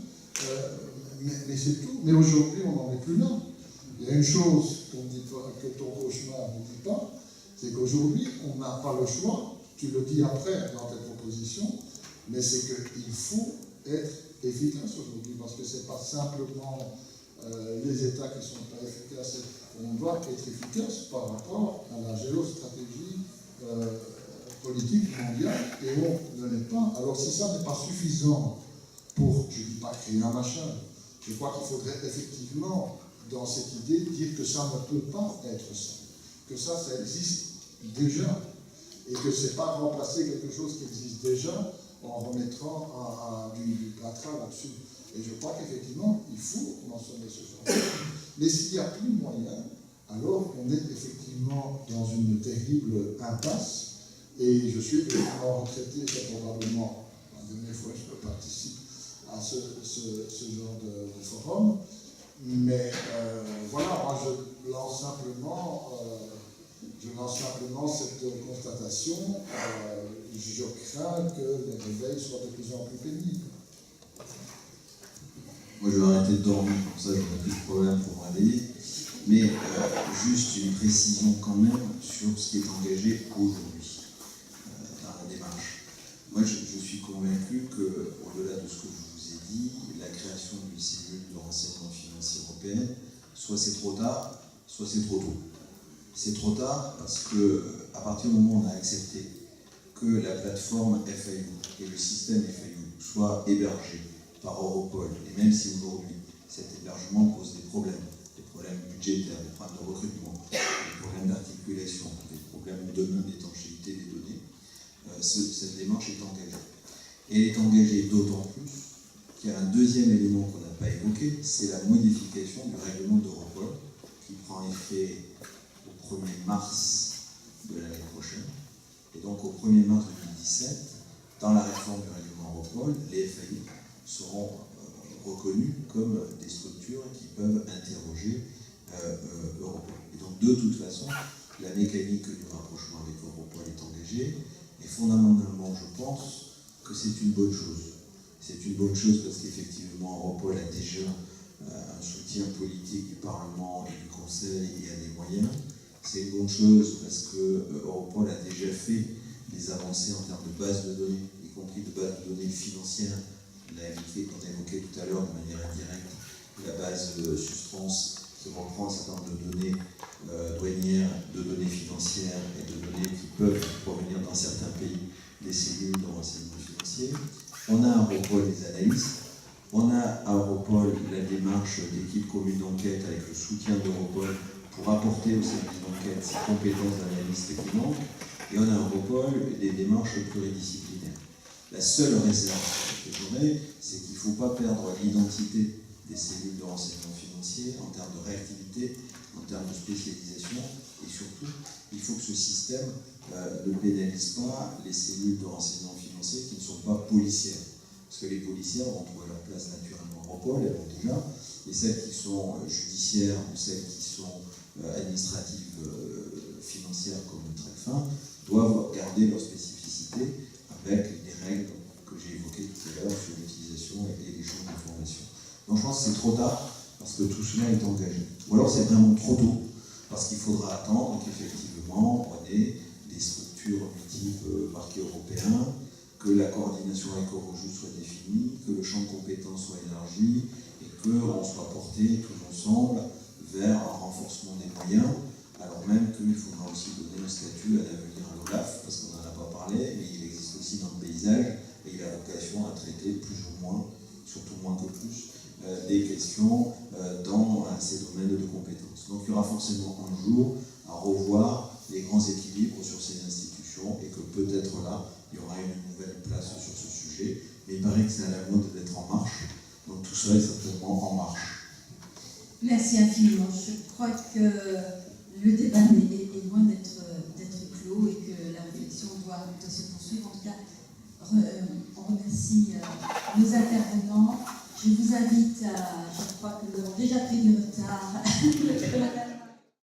mais c'est tout. Mais aujourd'hui, on n'en est plus là. Il y a une chose que ton cauchemar ne dit pas, c'est qu'aujourd'hui, on n'a pas le choix, tu le dis après dans tes propositions, mais c'est qu'il faut être efficace aujourd'hui, parce que ce n'est pas simplement les États qui ne sont pas efficaces, on doit être efficace par rapport à la géostratégie politique mondiale, et on ne l'est pas. Alors si ça n'est pas suffisant pour, je ne dis pas créer un machin, je crois qu'il faudrait effectivement, dans cette idée, dire que ça ne peut pas être ça, que ça existe déjà, et que ce n'est pas remplacer quelque chose qui existe déjà en remettant du plâtras là-dessus. Et je crois qu'effectivement, il faut mentionner ce genre de choses. Mais s'il n'y a plus moyen, alors on est effectivement dans une terrible impasse, et je suis effectivement retraité, c'est probablement la dernière fois que je participe à ce genre de forum, mais voilà, moi je lance simplement cette constatation, je crains que les réveils soient de plus en plus pénibles. Moi, je vais arrêter de dormir, comme ça, j'aurai plus de problème pour me réveiller. Mais juste une précision quand même sur ce qui est engagé aujourd'hui dans la démarche. Moi, je suis convaincu qu'au-delà de ce que je vous ai dit, la création d'une cellule de renseignement financier européenne, soit c'est trop tard, soit c'est trop tôt. C'est trop tard parce qu'à partir du moment où on a accepté que la plateforme FIU et le système FIU soient hébergés par Europol, et même si aujourd'hui cet hébergement pose des problèmes budgétaires, des problèmes de recrutement, des problèmes d'articulation, des problèmes de non-étanchéité des données, cette démarche est engagée. Et elle est engagée d'autant plus qu'il y a un deuxième élément qu'on n'a pas évoqué, c'est la modification du règlement d'Europol qui prend effet au 1er mars de l'année prochaine. Et donc au 1er mars 2017, dans la réforme du règlement Europol, les FAI seront reconnus comme des structures qui peuvent interroger Europol. Et donc de toute façon, la mécanique du rapprochement avec Europol est engagée, et fondamentalement je pense que c'est une bonne chose. C'est une bonne chose parce qu'effectivement Europol a déjà un soutien politique du Parlement et du Conseil et a des moyens. C'est une bonne chose parce que Europol a déjà fait des avancées en termes de bases de données, y compris de bases de données financières. On a évoqué tout à l'heure de manière indirecte la base Sustrans qui reprend un certain nombre de données douanières, de données financières et de données qui peuvent provenir dans certains pays des cellules de renseignement financier. On a à Europol les analystes, on a à Europol la démarche d'équipe commune d'enquête avec le soutien d'Europol pour apporter au service d'enquête ces compétences d'analystes qui manquent. et on a un Europol des démarches pluridisciplinaires. La seule réserve que j'aurais, c'est qu'il ne faut pas perdre l'identité des cellules de renseignement financier en termes de réactivité, en termes de spécialisation, et surtout, il faut que ce système ne pénalise pas les cellules de renseignement financier qui ne sont pas policières. Parce que les policières vont trouver leur place naturellement en Europol, elles vont déjà, et celles qui sont judiciaires ou celles qui sont administratives financières comme le TRECFIN doivent garder leur spécificité avec les règles que j'ai évoquées tout à l'heure sur l'utilisation et l'échange d'informations. Donc je pense que c'est trop tard parce que tout cela est engagé. Ou alors c'est vraiment trop tôt parce qu'il faudra attendre qu'effectivement on ait des structures type parquet européen, que la coordination avec Eurojust soit définie, que le champ de compétences soit élargi et qu'on soit porté tous ensemble vers un renforcement des moyens, alors même qu'il faudra aussi donner un statut à l'avenir à l'OLAF, parce qu'on n'en a pas parlé, mais il existe aussi dans le paysage et il a vocation à traiter plus ou moins, surtout moins que plus, des questions dans ces domaines de compétences. Donc il y aura forcément un jour à revoir les grands équilibres sur ces institutions et que peut-être là, il y aura une nouvelle place sur ce sujet. Mais il paraît que c'est à la mode d'être en marche, donc tout ça est certainement en marche. Merci infiniment. Je crois que le débat est loin d'être clos et que la réflexion doit se poursuivre. En tout cas, on remercie nos intervenants. Je vous invite à, je crois que nous avons déjà pris du retard,